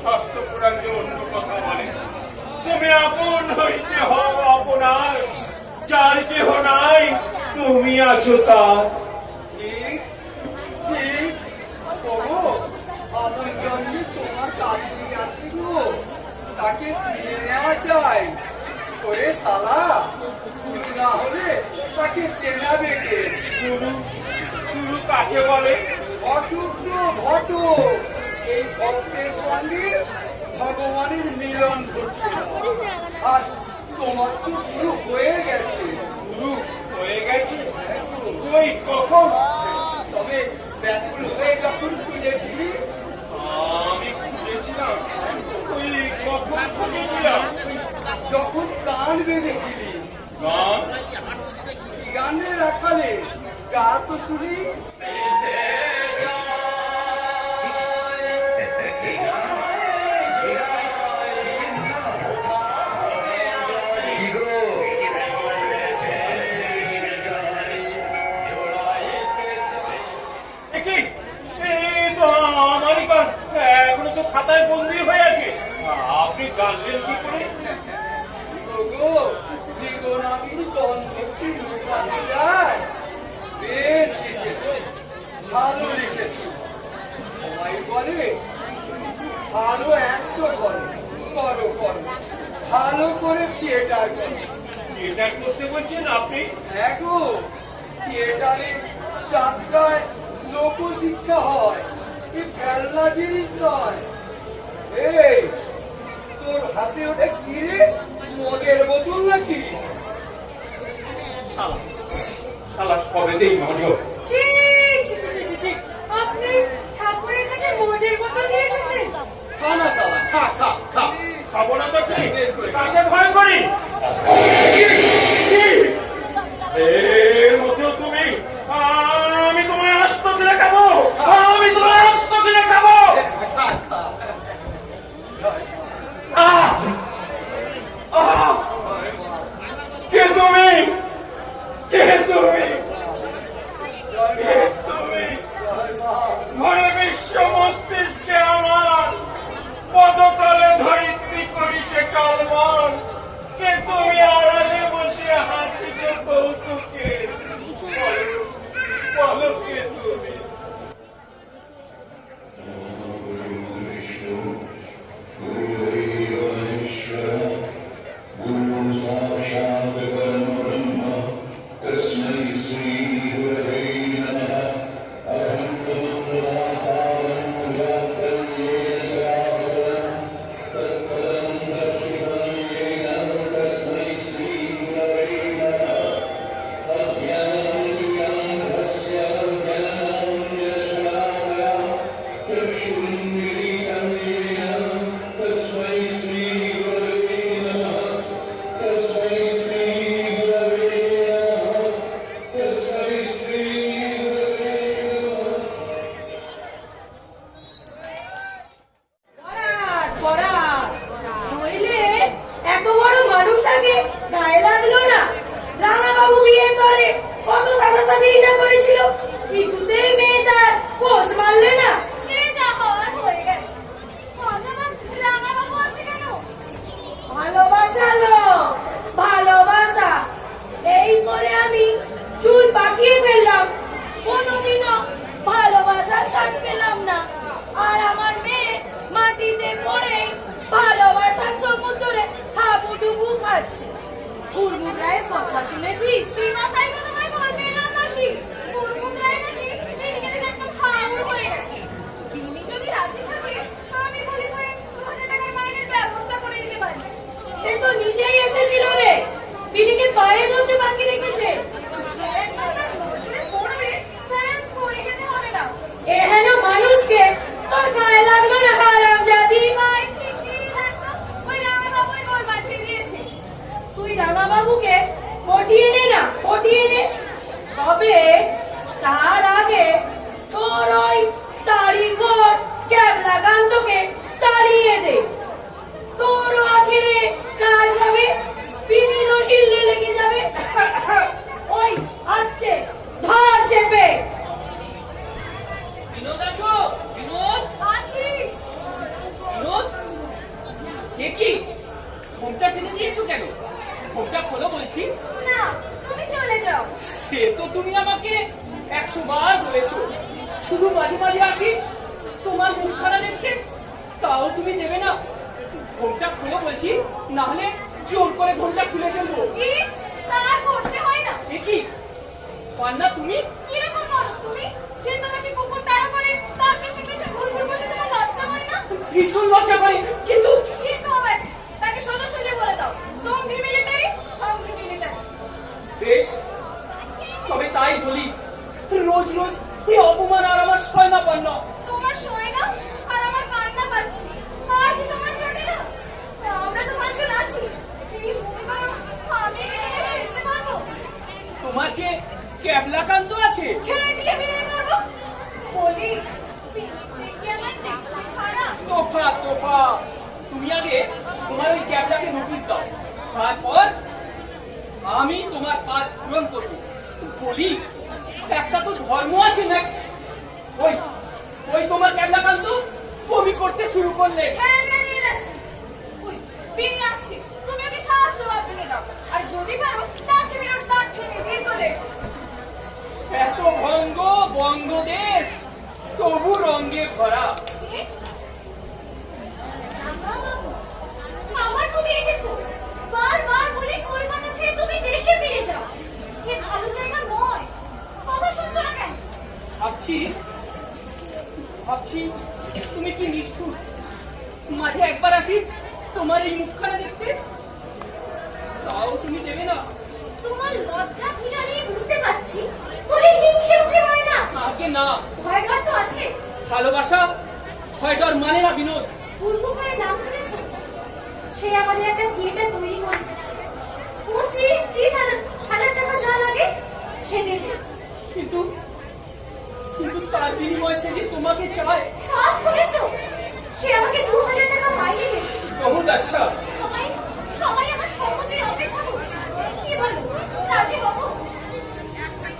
শাস্ত্র পুরাণ যে অন্য কথা বলে, তুমি আপন হইতে হও আপনার, যার কেহ নাই তুমি আছো তার। ঠিক ঠিক, ওগো, আমার জন্যে তোমার কাছে আছে গো, তাকে চিনে নেওয়া চাই। ওরে শালা, গুরু না হলে তাকে চেনাবে কে? গুরু গুরু কাকে বলে? ঘটক গো, ঘটক। এই ভক্তের সঙ্গে ভগবানের মিলন ঘটছে। আর তোমার তো গুরু হয়ে গেছে। গুরু হয়ে গেছে? কই কখন? তবে ব্যাকুল হয়ে যখন খুঁজেছিলি, আমি খুঁজেছিলাম। ওই কখন খুঁজেছিলাম? যখন কান বেঁধেছিলি, গান গানে রাখালে গা তো শুনি। কি? এই তো আমারই গান, এখনো তো খাতায় বন্দি হয়ে আছে। আপনি গানলেন কি করে? ওগো, জীবনামীর গন্ধ কি লুকানো যায়? বেশ লিখেছো, ভালো লিখেছো। সবাই বলে ভালো অ্যাক্টর বলে, করো করো, ভালো করে থিয়েটার করো। থিয়েটার করতে বলছেন আপনি? হ্যাঁ গো, থিয়েটারে যাত্রায় লোকশিক্ষা হয়, কি ফেলনা জিনিস নয়। এই তোর হাতে ওটা কি রে? মদের বোতল নাকি? শালা শালা সবেতেই নজর। ছি, ছি, ছি, ছি, ছি, ছি। আপনি ঠাকুরের কাছে মদের বোতল নিয়ে এসেছেন? খা না শালা, খা খা খা। খাবো না তো কি? কাকে ভয় করি? কি? এর মধ্যেও তুমি? আমি তোমায় আস্ত দিলে খাবো, আমি তোমায় আস্ত দিলে খাবো। খা খা। আহ! আহ! কে তুমি? কে তুমি? কে তুমি? ঘরে বিশ্ব মস্তিষ্কে আমার পদতলে ধরিত্রী করিছে কালমান। কে তুমি আড়ালে বসে হাসিতে কৌতুকে? বলো কে তুমি? বরাত, বরাত। নইলে এত বড় মানুষটাকে গায়ে লাগলো না? রাঙাবাবু বিয়ের পরে কত সাদাসাদি না করেছিল, কিছুতেই মেয়ে তার পোষ মারলে না। সে যা হওয়ার হয়ে গেছে। অজানা রাঙাবাবু আসে কেন? ভালোবাসালো, ভালোবাসা। এই করে আমি চুল পাকিয়ে ফেললাম, কোনোদিনও ভালোবাসার স্বাদ পেলাম না। আর আমার মেয়ে মাটিতে পড়ে ভালোবাসার সমুদ্রে হাবুডুবু খাচ্ছে। কুরমুদ্রায় কথা শুনেছিস? সেই মাথায় তো তোমায় বলতে এলাম মাসি। কুরমুদ্রায় নাকি মেয়েকে দেখে একদম হাউর হয়ে গেছে। তিনি যদি রাজি থাকে, আমি বলি তো 2,000 টাকার মাইনের ব্যবস্থা করে দিতে পারি। সে তো নিজেই এসেছিল রে, বিনিকে পায়ে ধরতে বাকি রেখেছে। সে একবার তার নজরে পড়বে, তার আর পড়ে খেতে হবে না। এহেন মানুষকে তোর গায়ে লাগলো না হারামজাদি? তাই ঠিকই একদম ওই রাঙাবাবুই গোল পাঠিয়ে দিয়েছে। তুই রাঙাবাবুকে পটিয়ে নে না, পটিয়ে নে। তবে তার আগে তোর ওই তারিখর ক্যাবলা কান্তকে তাড়িয়ে দে। তোর আখেরে কাজ হবে, বিনিরও হিললে লেগে যাবে। ওই আসছে, ধর চেপে। বিনোদ আছো? বিনোদ? আছি। বিনোদ? কে কি? ফোনটা টেনে দিয়েছো কেন? ফোনটা খোলো বলছি। না, তুমি চলে যাও। সে তো তুমি আমাকে 100 বার বলেছো, শুধু মাঝে মাঝে আসি তোমার মুখখানা দেখতে। তাও তুমি দেবে না? ঘোমটা খুলে বলছি, না হলে জোর করে ঘোমটা খুলে ফেলবো। ইস, তা করতে হয় না। এ কি পান্না তুমি? কিরকম মানুষ তুমি? যে তোমাকে কুকুর তাড়া করে তার পিছনে পিছনে ঘুরঘুর করতে তোমার লজ্জা হয় না? ভীষণ লজ্জা করে, কিন্তু কিন্তু হবে তাকে সোজাসুজি বলে দাও, তোমরা মিলিটারি, আমরা মিলিটারি। বেশ, তবে তাই বলি। রোজ রোজ এই অপমান আর আমার সয় না পান্না। তোমার সয় না আর আমার কান্না পাচ্ছি। আর কি তোমার চলে না? আমরা তো পাঁচজন আছি। এই মনে করো আমি বিয়ে করতে পারবো? তোমার যে ক্যাবলাকান্ত আছে, ছেলে দিয়ে বিয়ে করবো? বলি কি আমার দেখতে খারাপ? তোফা তোফা। তুমি আগে তোমার ওই ক্যাবলাকে নোটিশ দাও, তারপর আমি তোমার কাজ পূরণ করবো। বলি, একটা তো ধর্ম আছে না? ওই ওই তোমার ক্যাবলাকান্ত বমি করতে শুরু করলে। হ্যাঁ, আমরা নিয়ে যাচ্ছি। ওই, বেরিয়ে আসছি। তুমি ওকে সাহায্য জবাব দিয়ে দাও। আর যদি পারো তাকে বিরোধ তার ভেঙে দিয়ে চলে এসো। এত ভঙ্গ বঙ্গ দেশ, তবু রঙে ভরা। কি? আবার তুমি এসেছো? বারবার বলি কলকাতা ছেড়ে তুমি দেশে ফিরে যাও। এ ভালো জায়গা নয়। কথা শুনছো না কেন? ভাবছি ভাবছি তুমি কি নিষ্ঠুর। মাঝে একবার আসি তোমার এই মুখখানা দেখতে, তাও তুমি দেবে না। তোমার লজ্জা ঘৃণা নিয়ে বুঝতে পারছি। বলে হিংসে মুখে হয় না। আগে না, ভয় ডর তো আছে। ভালোবাসা হয় ডর মানে না বিনোদ। পূর্বপুরের নাম শুনেছো? সে আমাদের একটা থিয়েটার তৈরি করে দিচ্ছে। 25-30 হাজার টাকা যা লাগে সে দেবে। কিন্তু কিন্তু তার বিনিময়ে সে যে তোমাকে চায়। সব শুনেছো? সে আমাকে 2000 টাকা মাইনে দেবে। বহুত আচ্ছা। সবাই সবাই আমার সম্মতির অপেক্ষা করছে। কি বলো, রাজি হবো?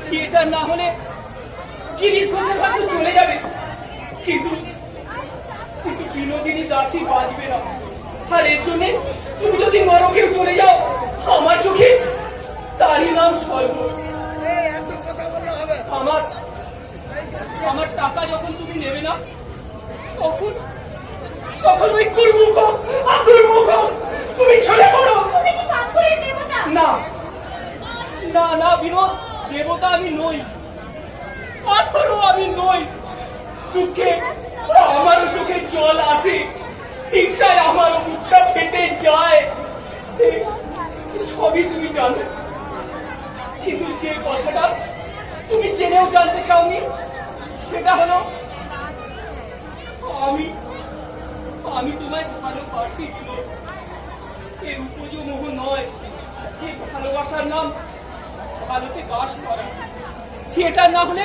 থিয়েটার না হলে গিরিশ ঘোষের কাছে চলে যাবে, কিন্তু কিন্তু বিনোদিনী দাসী বাঁচবে না। আর এর জন্য তুমি যদি নরকেও চলে যাও, আমার চোখে তারই নাম স্বর্গ। আমার আমার টাকা যখন তুমি নেবে না, তখন তখন ওই কুর্মুখ আতুর্মুখ তুমি চলে পড়ো। তুমি কি পাথরের দেবতা? না না না বিনোদ, দেবতা আমি নই, পাথরও আমি নই। দুঃখে আমারও চোখে জল আসে, হিংসায় আমারও মুখটা ফেটে যায়। সবই তুমি জানো, কিন্তু যে কথাটা তুমি জেনেও জানতে চাওনি, সেটা হলো আমি আমি তোমায় ভালোবাসি। এর উপযোগ মোহ নয়, এই ভালোবাসার নাম ভালোতে বাস করা। থিয়েটার না হলে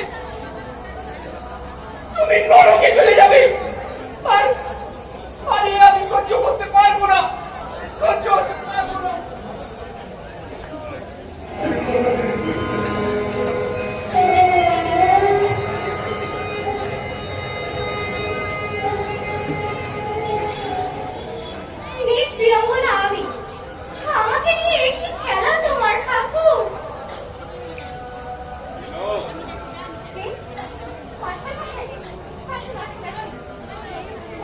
তুমি নরকে চলে যাবে। আর আরে আমি সহ্য করতে পারবো না, সহ্য করতে পারবো না। নিজ বিড়ম্বনা আমি। আমাকে নিয়ে কি খেলা তোমার ঠাকুর?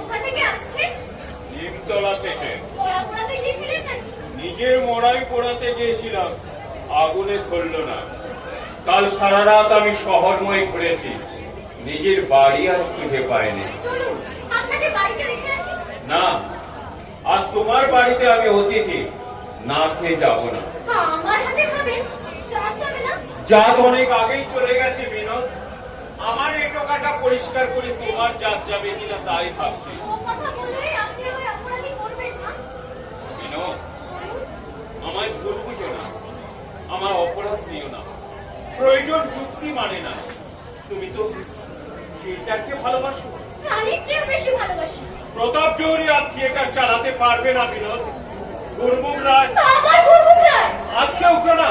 ওখান থেকে আসছে? নিমতলা থেকে পড়া পড়াতে গিয়েছিলেন নাকি? নিজের মড়াই পোড়াতে গিয়েছিলাম, আগুনে ধরল না। কাল সারা রাত আমি শহরময় ঘুরেছি, নিজের বাড়ি আর খুঁজে পাইনি। চলুন আপনাকে বাড়িতে রেখে আসি। না, আজ তোমার বাড়িতে আমি অতিথি, না খেয়ে যাবো না। আমার হাতে খাবেন? যা যাবে না? জাত অনেক আগেই চলে গেছে বিনোদ। আমার এই টোকাটা পরিষ্কার করে তোমার জাত যাবে কিনা তাই ভাবছি। ও কথা বললে আপনি ওই অপরাধী করবেন না। বিনোদ, আমায় ভুল বুঝো না, আমার অপরাধ নিও না। প্রয়োজন যুক্তি মানে না। তুমি তো থিয়েটারকে ভালোবাসো। রানীর চেয়েও বেশি ভালোবাসি। প্রতাপ জৌহরি আর থিয়েটার চালাতে পারবে না বিনোদ। গুরমুখ রায় আমার গুরমুখ রায় আজকে উঠো না,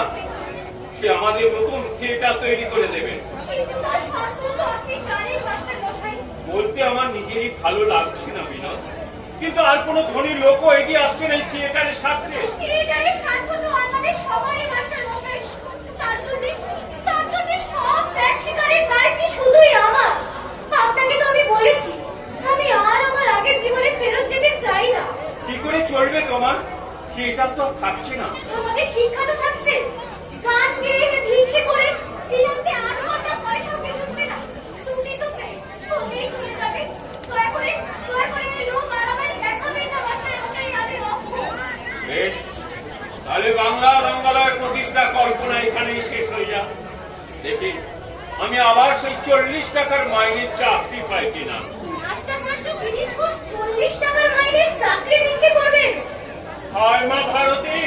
সে আমাদের নতুন থিয়েটার তৈরি করে দেবে। কিন্তু তার স্বার্থ তো আপনি জানেন মাস্টার মশাই। বলতে আমার নিজেরই ভালো লাগছে না বিনোদ, কিন্তু আর কোন ধনী লোকও এগিয়ে আসছে না এই থিয়েটারের স্বার্থে। থিয়েটারের স্বার্থ তো আমাদের সবারই মাস্টার মশাই। তার জন্য সব ত্যাগ স্বীকারের দায় কি শুধুই আমার? আপনাকে তো আমি বলেছি আমি আর আমার আগের জীবনে ফেরত সেটা তো আর থাকছে না। আমাদের শিক্ষা তো থাকছে, গান গেয়ে ভিক্ষে করে দিনান্তে 8 ঘন্টা পয়সা ওকে জুটবে না, তুমি তো ওকেই চলে যাবে। দয়া করে লোক আর আমায় দেখাবেন না বাসায়, ওটাই আমি অক্ষম। বেশ, তাহলে বাংলা রঙ্গালয়ের প্রতিষ্ঠা কল্পনা এখানেই শেষ হয়ে যা। দেখি আমি আবার সেই 40 টাকার মাইনের চাকরি পাই কিনা। নাট্যাচার্য গিরিশ ঘোষ 40 টাকার মাইনের চাকরি বিক্রি করবেন? হায় মা ভারতী,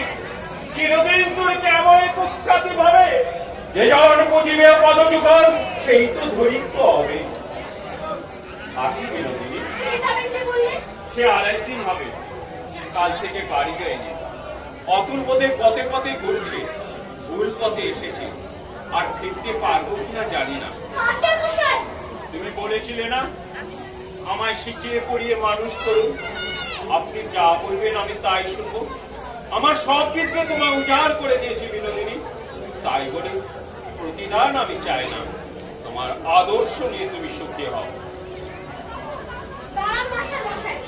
চিরদিন ধরে কেমন কুখ্যাতি ভাবে যে জন বুঝিবে পদযুগল সেই তো ধরিত্ব হবে। আসি বিনোদিনী, কে যাবেন যে বললেন? সে আরেকদিন হবে। কাল থেকে বাড়ি যায়নি। অতুল বোধে পথে পথে ঘুরছে, ভুল পথে এসেছে, আর ফিরতে পারবো কিনা জানি না। মাস্টার মশাই, তুমি বলেছিলে না আমায় শিখিয়ে পড়িয়ে মানুষ করুন। আপনি যা বলবেন আমি তাই শুনবো। আমার সব দিকে তোমায় উজাড় করে দিয়েছি বিনোদিনী, তাই বলে প্রতিদান আমি চাই না। তোমার আদর্শ নিয়ে তুমি সুখী হও। দাঁড়ান মাস্টার মশাই,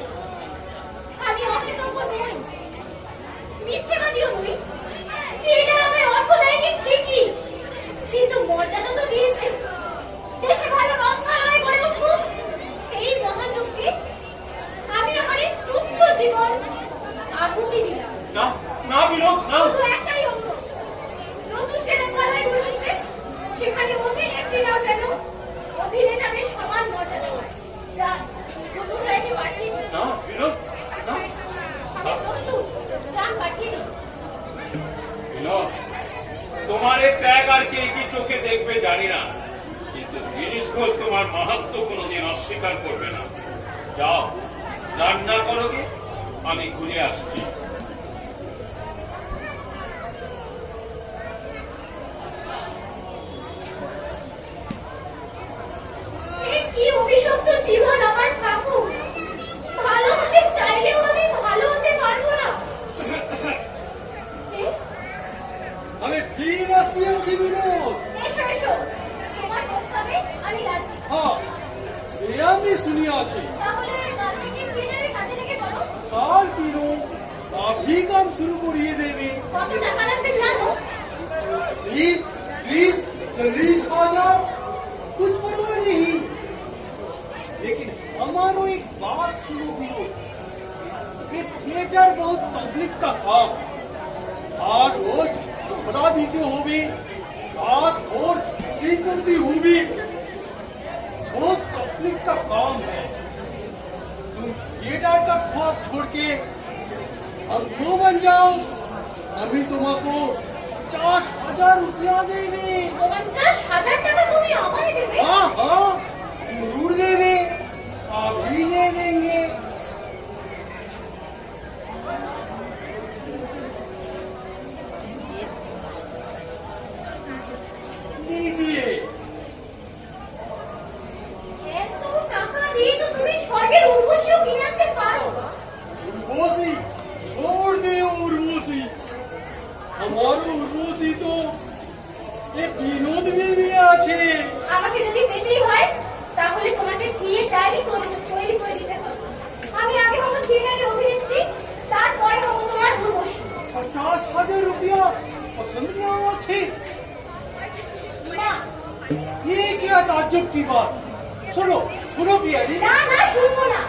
আমি অকৃতজ্ঞ নই, মিথ্যেবাদীও নই। থিয়েটার আমায় অর্থ দেয়নি ঠিকই, কিন্তু মর্যাদা তো দিয়েছে। দেশে ভালো রঙ্গালয় গড়ে উঠুক এই মহাযজ্ঞে আমি আমার এই তুচ্ছ জীবন আহুতি দিলাম। না না বিনোদ, না। শুধু একটাই অনুরোধ, নতুন যে রঙ্গালয় গড়ে উঠবে সেখানে অভিনেত্রীরাও যেন অভিনেতাদের সমান মর্যাদা পায়। যান, নতুন রায়কে পাঠিয়ে দিন। না বিনোদ, না। আমি প্রস্তুত, যান পাঠিয়ে দিন। বিনোদ, তোমার এই ত্যাগ আর কে কি চোখে দেখবে জানি না, কিন্তু গিরিশ ঘোষ তোমার মাহাত্ম কোনোদিন অস্বীকার করবে না। যাও, রান্না করো গে, আমি ঘুরে আসছি। এ কি অভিশপ্ত জীবন আমার ঠাকুর! ভালো হতে চাইলেও আমি ভালো হতে পারবো না। এ, আমি ফির আসিয়াছি বিনোদ। এসো এসো, তোমার প্রস্তাবে আমি রাজি। হ্যাঁ, সে আমি শুনিয়াছি। তাহলে কাল থেকে থিয়েটারের কাজে লেগে পড়ো। কাল বিনোদ अभी काम शुरू करिए देवी। কত টাকা লাগবে জানো? प्लीज प्लीज जल्दी आ जाओ, कुछ परवाह नहीं। लेकिन हमारो एक बात सुनो बिनो, ये थिएटर बहुत पब्लिक का काम, हर रोज बता देते हो भी, रात और सीजन भी हो भी, बहुत पब्लिक का काम है। तुम थिएटर का ख्वाब छोड़ के हम क्यों बन जाओ? अभी तुमको 50,000 रुपया देवे। 50,000 টাকা তুমি আমায় দেবে? हाँ हाँ जरूर देवे, अभी ले देंगे। लीजिए। এত টাকা দিয়ে তো তুমি স্বর্গের উর্বশীও কিনে আনতে পারো। उर्वशी छोड़ दे उर्वशी, हमारो उर्वशी तो ये विनोद में भी আছে। আমাকে যদি পেতেই হয় তাহলে তোমাকে থিয়েটারই তৈরি করে দিতে হবে। আমি আগে হবো থিয়েটারের অভিনেত্রী, তারপরে হবো তোমার উর্বশী। 50,000 रुपया पसंद ना अच्छे, না ये क्या ताज्जुब की बात। सुनो सुनो प्यारी, না না, শুনবো না।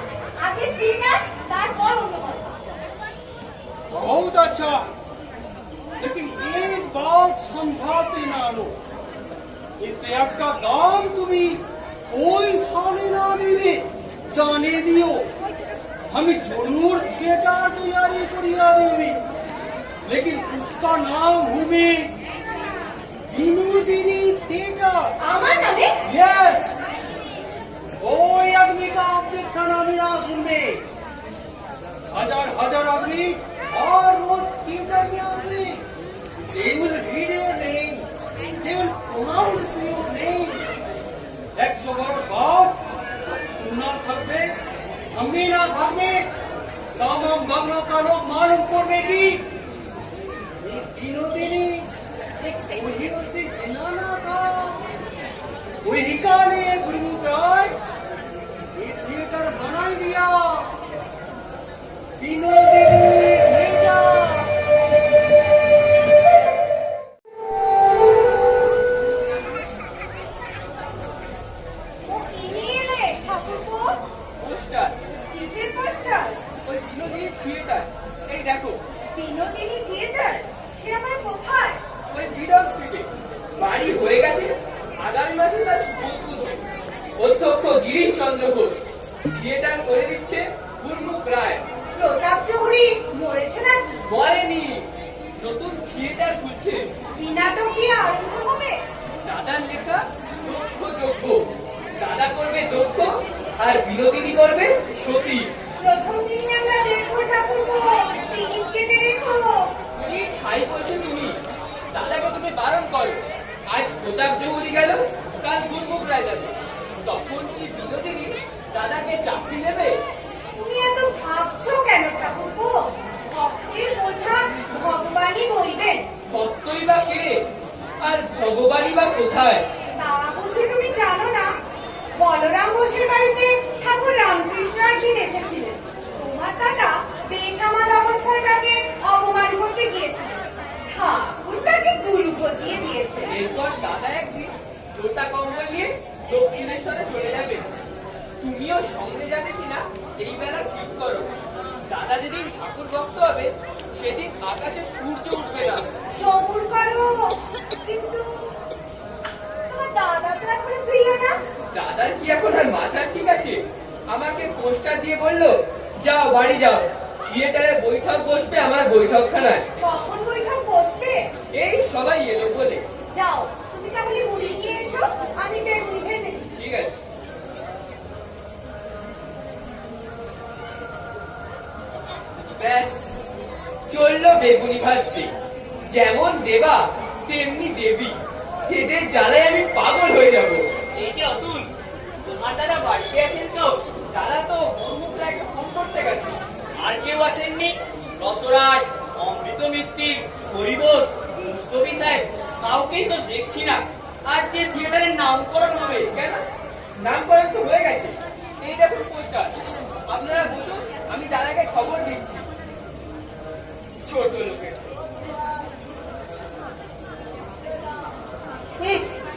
আগে থিয়েটার, তারপর অন্য কথা। बहुत अच्छा, लेकिन एक बात समझाते ना लो, ये त्याग का दाम तुम्हें कोई साले ना देवे, जाने दियो। हम जरूर थिएटर तैयारी करिया देवे, लेकिन उसका नाम हुए विनोदिनी थिएटर। আমার নামে? यस, कोई आदमी का ऑब्जेक्शन अभी ना सुनबे। हजार हजार आदमी और रोज थिएटर में आते, they will read your name, they will pronounce your name। 100 বার বাদ सुनना থাকবে, আমি না থাকবে, तमाम गगनों का लोग मालूम करने की ये विनोदिनी एक वही उससे जनाना था, वही का ने गुरुमुखाय ये थिएटर बना दिया। विनोदिनी थिएटर থিয়েটার, এই দেখো। বিনোদিনী থিয়েটার? সে আবার কোথায়? ওই ফ্রিডম স্ট্রিটে। বাড়ি হয়ে গেছে আগামী মাসে তার উদ্বোধন। অধ্যক্ষ গিরিশ চন্দ্র ঘোষ। থিয়েটার করে দিচ্ছে গুরমুখ রায়। প্রতাপ চৌধুরী মরেছে নাকি? মরেনি, নতুন থিয়েটার খুলছে। কি নাটক দিয়ে আরম্ভ হবে? দাদার লেখা দক্ষ যজ্ঞ। দাদা করবে দক্ষ আর বিনোদিনী করবে সতী। প্রথম দিনই আমরা দেখবো ঠাকুরপো, টিকিট কেটে দেখো। কি ছাই বলছো তুমি? দাদাকে তুমি বারণ করো। আজ প্রতাপ জহুরি গেল, কাল গুরমুখ রায় যাবে। তখন কি বিনোদিনী দাদাকে চাকরি নেবে? তুমি এত ভাবছো কেন ঠাকুরপো? ভক্তের বোঝা ভগবানই বইবেন। ভক্তই বা কে আর ভগবানই বা কোথায়? তা বুঝি তুমি জানো না? বলরাম ঘোষের বাড়িতে ঠাকুর রামকৃষ্ণ একদিন এসেছিলেন। তোমার দাদা বেসামাল অবস্থায় তাকে অপমান করতে গিয়েছিলেন। ঠাকুর তাকে গুরু বজিয়ে দিয়েছে। এরপর দাদা একদিন জোটা কম্বল নিয়ে দক্ষিণেশ্বরে চলে যাবে। তুমিও সঙ্গে যাবে কিনা এই বেলা ঠিক করো। দাদা যেদিন ঠাকুর ভক্ত হবে সেদিন আকাশে সূর্য উঠবে না। সবুর করো। কিন্তু তোমার দাদা তো এখনো ফিরল না। দাদার কি এখন আর মাথা ঠিক আছে? আমাকে পোস্টার দিয়ে বললো, যাও বাড়ি যাও, থিয়েটারে বৈঠক বসবে আমার বৈঠকখানায়। কখন বৈঠক বসবে? এই সবাই এলো বলে। যাও, তুমি তাহলে মুড়ি নিয়ে এসো, আমি বেগুনি ভেজে দিই। ঠিক আছে। ব্যাস, চললো বেগুনি ভাজতে। যেমন দেবা তেমনি দেবী। এদের জ্বালায় আমি পাগল হয়ে যাব। এই যে অতুল, তোমার দাদা বাড়িতে আছেন তো? দাদা তো গুরমুখ রায়কে ফোন করতে গেছে। আর কেউ আসেননি? রসরাজ, অমৃত মিত্তির, হরিবোস, মুস্তফি সাহেব, কাউকেই তো দেখছি না। আজ যে থিয়েটারের নামকরণ হবে, কেন? নামকরণ তো হয়ে গেছে। এই দেখুন পোস্টার। আপনারা বসুন, আমি দাদাকে খবর দিচ্ছি। ছোট লোকের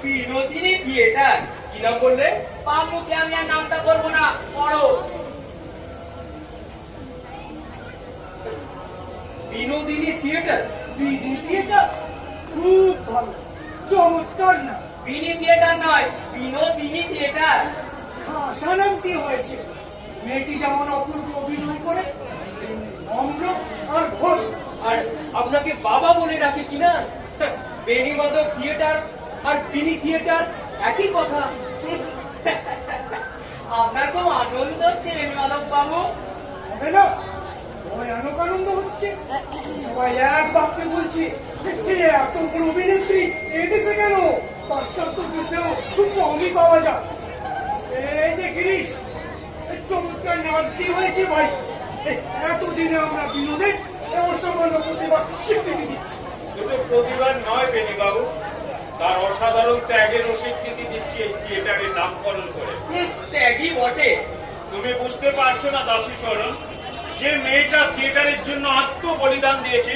বিনোদিনী থিয়েটার কি নাম বললে? পাবুকে আমি আর নামটা করবো না, পড়ো। বিনোদিনী থিয়েটার। বিনি থিয়েটার খুব ভালো, চমৎকার না? বিনি থিয়েটার নয়, বিনোদিনী থিয়েটার। খাসা নামটি হয়েছে। মেয়েটি যেমন অপূর্ব অভিনয় করে, নম্র আর ভোট। আর আপনাকে বাবা বলে রাখে কিনা? বেনি মাধব থিয়েটার আর বিনি থিয়েটার একই কথা। আপনার খুব আনন্দ হচ্ছে বেনি মাধব বাবু। হবে না? ভয়ানক আনন্দ হচ্ছে। সবাই এক বাক্যে বলছে, এ এত বড় অভিনেত্রী এদেশে কেন? পাশ্চাত্য দেশেও খুব কমই পাওয়া যায়। এই যে গিরিশ, চমৎকার নাচটি হয়েছে ভাই। এতদিনে আমরা বিনোদের অসামান্য প্রতিভা স্বীকৃতি দিচ্ছি। শুধু প্রতিবার নয় বেনি বাবু, তার অসাধারণ ত্যাগেরও স্বীকৃতি দিচ্ছি এই থিয়েটারের নামকরণ করে। ত্যাগই বটে। তুমি বুঝতে পারছো না দাসী চরণ, যে মেয়েটা থিয়েটারের জন্য আত্মবলিদান দিয়েছে,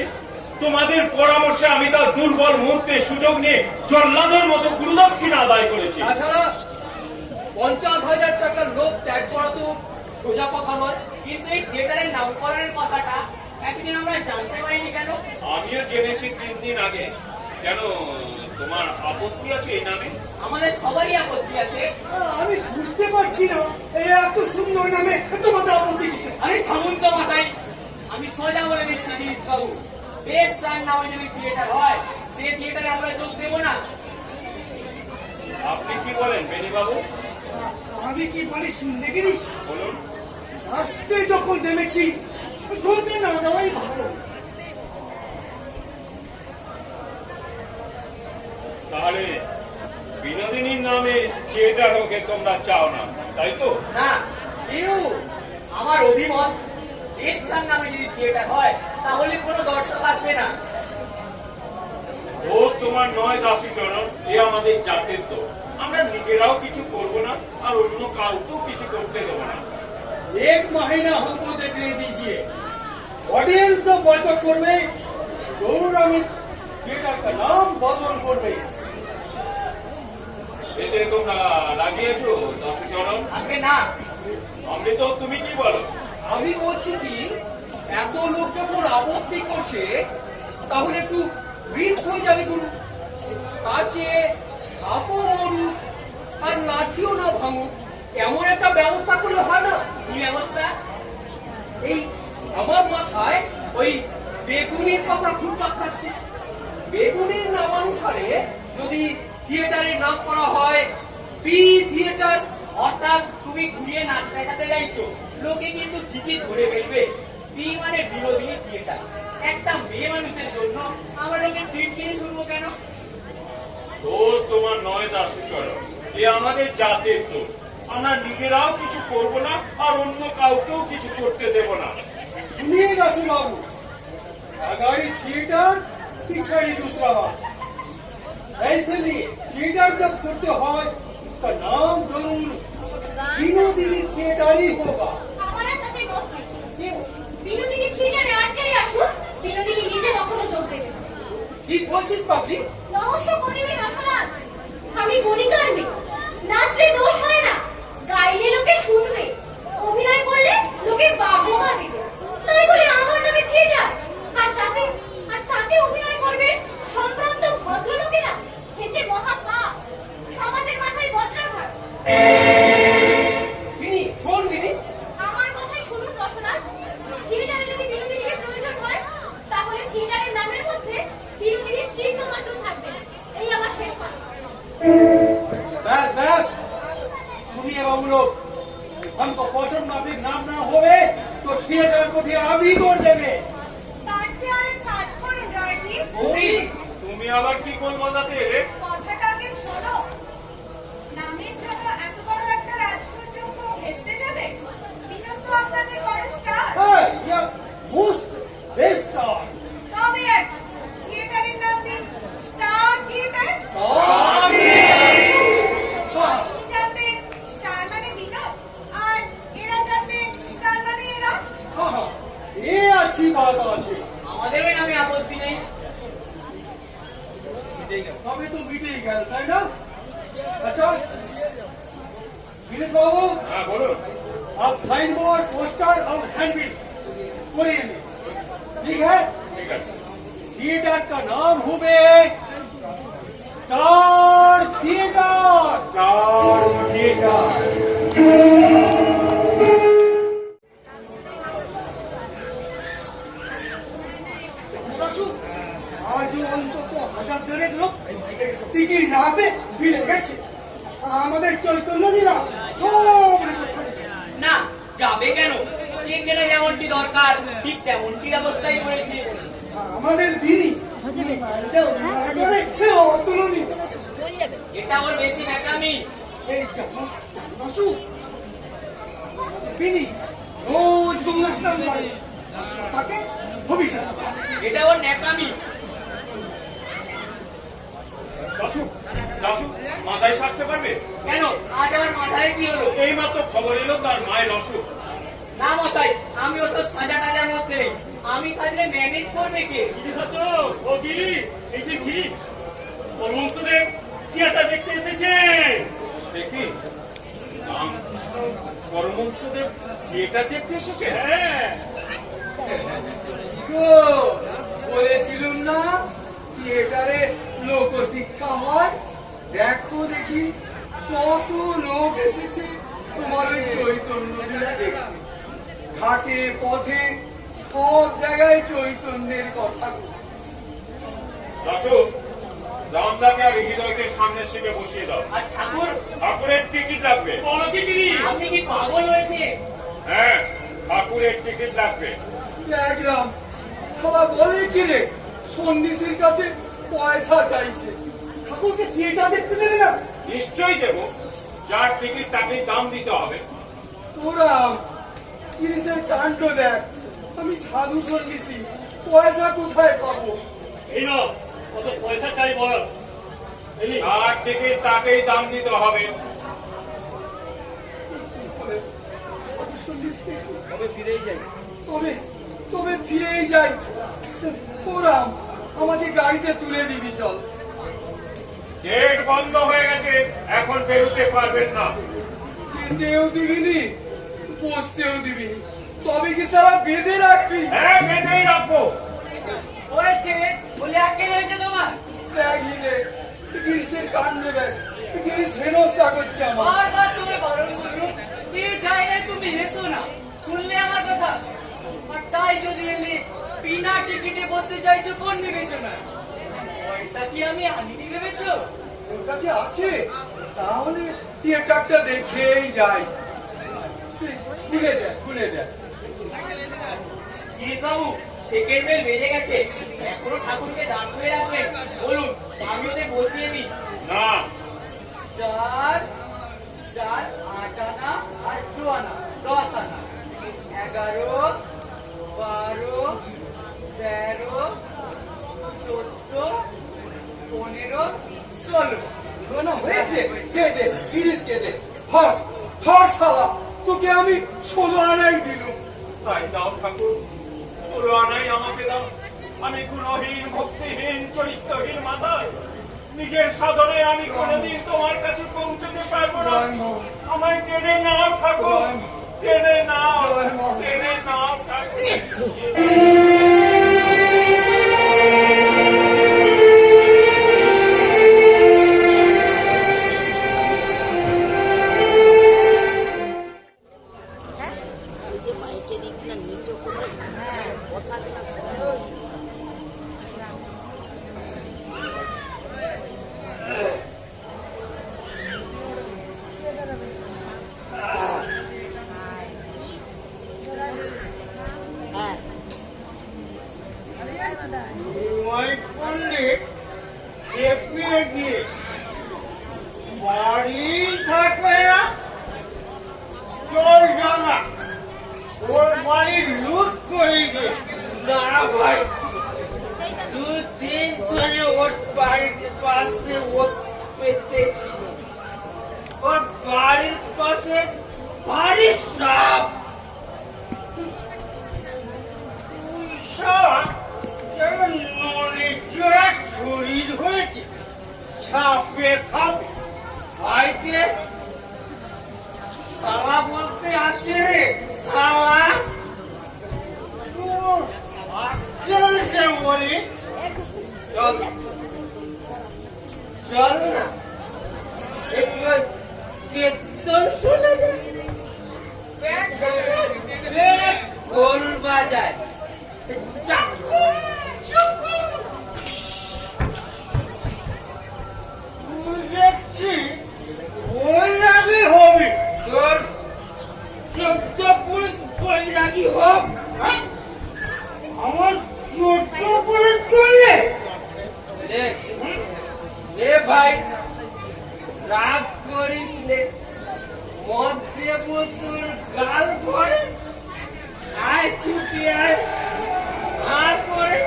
তোমাদের পরামর্শে আমি তার দুর্বল মুহূর্তে সুযোগ নিয়ে জল্লাদের মতো গুরুদক্ষিণা আদায় করেছি। তাছাড়া 50,000 টাকার লোক ত্যাগ করা তো সোজা কথা নয়। কিন্তু এই থিয়েটারের নামকরণের কথাটা একদিন আমরা জানতে পারিনি কেন? আমিও জেনেছি 3 দিন আগে। কেন, তোমার আপত্তি আছে এই নামে? আমাদের সবারই আপত্তি আছে। আমি বুঝতে পারছি না, এই এত সুন্দর নামে তোমাদের আপত্তি কিসে? আরে থামুন তো মশাই, আমি সোজা বলে দিচ্ছি গিরিশ বাবু, বেশ তার নামে যদি থিয়েটার হয় সে থিয়েটারে আমরা যোগ দেবো না। আপনি কি বলেন বেনি বাবু? আমি কি বলি শুনতে গিরিশ? বলুন। আসতে যখন নেমেছি ঘুমতে না নেওয়াই ভালো। তাহলে বিনোদিনীর নামে থিয়েটার হোকে তোমরা চাও না, তাই তো? না, কেউ আমার অভিমত, বেশ তার নামে যদি থিয়েটার হয় তাহলে কোনো দর্শক আসবে না। দোষ তোমার নয় দাসী চরণ, এ আমাদের জাতের তো। আমরা নিজেরাও কিছু করবো না আর অন্য কাউকেও কিছু করতে দেবো না। एक महीना हमको देखने दीजिए, ऑडियंस तो बॉयकॉट करবে, जरूर আমি থিয়েটার का नाम बदल করবে। এতে তোমরা লাগিয়েছো দাসী চরণ? আজকে না, অমৃত তুমি কি বলো? আমি বলছি কি এত লোক যখন আপত্তি করছে তাহলে একটু রিস্ক হয়ে যাবে গুরু। তার চেয়ে সাপও মরুক আর লাঠিও না ভাঙুক, এমন একটা ব্যবস্থা করলে হয় না? কি ব্যবস্থা? এই আমার মাথায় ওই বেগুনির কথা ঘুরপাক খাচ্ছে। বেগুনির নামানুসারে যদি থিয়েটারের নাম করা হয় বি থিয়েটার, অর্থাৎ তুমি ঘুরিয়ে নাচ দেখাতে চাইছো, লোকে কিন্তু ঠিকই ধরে ফেলবে। বি মানে বিনোদিনী থিয়েটার। একটা মেয়ে মানুষের জন্য আমার লোকে ট্রিট কিনে শুনবো কেন? দোষ তোমার নয় দাসুচরণ, এ আমাদের জাতের দোষ। আমরা নিজেরাও কিছু করবো না আর অন্য কাউকেও কিছু করতে দেব না। सुनिए दासू बाबू, अगाड़ी थिएटर पिछाड़ी दूसरा बात। ऐसे लिए थिएटर जब करते हो उसका नाम जरूर विनोदिनी थिएटर ही होगा। আমার আর তাতে মত নেই। বিনোদিনী থিয়েটারে আর চাই আসুন, বিনোদিনী নিজে কখনো যোগ দেবে না। কি বলছিস পাবলি? রহস্য করিবে রসরাজ। আমি গণিকার মেয়ে, নাচলে দোষ হয় না, গাইলে লোকে শুনবে, অভিনয় করলে লোকে বাহবা দিবে। তাই বলে আমার নামে থিয়েটার, আর তাতে অভিনয় করবে সম্ভ্রান্ত ভদ্রলোকেরা। হেচে মহা পাপ, সমাজের মাথায় বজ্রাঘাত। বিনি, শোন বিনি, আমার কথাই শুনুন রসরাজ। থিয়েটারে যদি বিনোদিনীর প্রয়োজন হয় তাহলে থিয়েটারের নামের মধ্যে বিনোদিনীর চিহ্ন মাত্র থাকবে। এই আমার শেষ কথা। बस बस, सुनिए बाबू लोग, हमको पसंद माफिक नाम ना होवे तो थिएटर को भी आप ही तोड़ देंगे। তার চেয়ে আরেক কাজ করুন রায়জি। গৌরী, তুমি আবার কি গোল বাজাতে এলে? কথাটা আগে শোনো। নামের জন্য এত বড় একটা রাজসূর্য ভেস্তে যাবে? বিনোদ তো আপনাদের বড় স্টার। है, ये मोस्ट बेस्ट स्टार। তবে আর থিয়েটারের নাম দিন স্টার থিয়েটার। আপনি জানবেন স্টার মানে বিনোদ, আর এরা জানবে স্টার মানে এরা। हाँ हाँ, ये अच्छी बात আছে। আমাদের ওই নামে আপত্তি নেই। हमें तो मिटे ही गया था ना। अच्छा दिनेश बाबू, হ্যাঁ বলুন। आप साइन बोर्ड पोस्टर और हैंडबिल करिए। ठीक है, ঠিক আছে। थिएटर का नाम हुए स्टार थिएटर। Star theatre. आज অন্তত হাজার দেড়েক লোক টিকিট না পেয়ে ভিড়ে গেছে। আমাদের চৈতন্য দিলা সব রেকর্ড ছাড়ে গেছে। না, যাবে কেন? ট্রেনে যেমনটি দরকার ঠিক তেমনটি ব্যবস্থাই করেছে। আমাদের বিনি অতুলনীয়। এটা ওর বেশি ন্যাকামি। এই যেমন রসু বিনি রোজ গঙ্গা স্নান করে তাকে ভবিষ্যৎ এটা ওর ন্যাকামি। দাসু, দাসু, মাথায় সাজতে পারবে? কেন, আজ আমার মাথায় কি হলো? এই মাত্র খবর এলো তার মায়ের অসুখ। না মশাই, আমি ওসব সাজা টাজার মধ্যে নেই। আমি সাজলে ম্যানেজ করবে কে? ও গিরি, এই যে গিরি, পরমহংসদেব থিয়েটার দেখতে এসেছে। দেখি পরমহংসদেব থিয়েটার দেখতে এসেছে। হ্যাঁ, বলেছিলাম না থিয়েটারে লোকশিক্ষা হয়। দেখো দেখি কত লোক এসেছে তোমার ওই চৈতন্য দেখতে। ঘাটে পথে সব জায়গায় চৈতন্যের কথা। দাসু, রামদাকে আর হৃদয়কে সামনের সিটে বসিয়ে দাও। আর ঠাকুর, ঠাকুরের টিকিট লাগবে। বলো কি গিরি? আপনি কি পাগল হয়েছে? হ্যাঁ, ঠাকুরের টিকিট লাগবে। একদম সবা বলে কি রে, সন্ন্যাসীর কাছে পয়সা চাইছে, ঠাকুরকে থিয়েটার দেখতে দেবে না। নিশ্চয়ই দেব, যার টিকিট তাকেই দাম দিতে হবে। তোরা কিরিসের কাণ্ড দেখ। আমি সাধু সন্ন্যাসী, পয়সা কোথায় পাবো? এই নাও, কত পয়সা চাই বল। এই নে। যার টিকিট তাকেই দাম দিতে হবে। তবে ফিরেই যাই। তবে ফিরেই যাই। তোরা আমাকে গাড়িতে তুলে দিবি চল। গেট বন্ধ হয়ে গেছে, এখন বেরোতে পারবেন না। যেতেও দিবিনি, বসতেও দিবিনি। তবে কি সারা বেঁধে রাখবি? হ্যাঁ, বেঁধেই রাখবো। হয়েছে বলে আকেল হয়েছে তোমার? দেখি রে, গিরিশের কাণ্ড দেখ, গিরিশ হেনস্থা করছে আমার। বারবার তুমি বারণ করলো, এই জায়গায় তুমি হেসো না, শুনলে আমার কথা? আর তাই যদি এলে বিনা টিকিটে বসতে চাইছো কোন বিবেচনা? পয়সা কি আমি আনিনি ভেবেছো? তোর কাছে আছে? তাহলে থিয়েটারটা দেখেই যাই। খুলে দেখ, খুলে দেখ। গিরিশ বাবু, সেকেন্ড বেল বেজে গেছে, এখনো ঠাকুরকে দাঁড় করে রাখবেন? বলুন, আমি ওদের বসিয়ে দিই। না, 4 4 8 আনা আর 2 আনা 10 আনা, 11 12 13 14 15 16। শোনো, হয়েছে? কে দে, গিরিশ কে দে। ধর, ধর শালা, তোকে আমি 16 আনাই দিলুম। তাই দাও ঠাকুর, 16 আনাই আমাকে দাও। আমি গুণহীন, ভক্তিহীন, চরিত্রহীন মাতাল। নিজের সাধনে আমি কোনোদিন তোমার কাছে পৌঁছতে পারবো না। আমায় টেনে নাও ঠাকুর, টেনে নাও, টেনে নাও ঠাকুর। বাড়ি থাকবে না, চল জানা, ওর বাড়ি লুট করেছে। না ভাই, 2-3 ধরে ওর বাড়ির পাশে ও পেতেছিল। ওর বাড়ির পাশে ভারী সাপ। শরীর হয়েছে, ছাপে খাবে। ভাইকে শালা বলতে আছে রে, শালা। বলি চল, চল না, একটু কীর্তন শুনে গোল বাজায়। দেখছি ওই রাগে হবে। তোর 14 পুরুষ বৈরাগী হোক। আমার 14 পুরুষ করলে লে ভাই, রাগ করিস নে, মদ দেব তোর গাল করে, আয় ছুটি আয়, আর করে।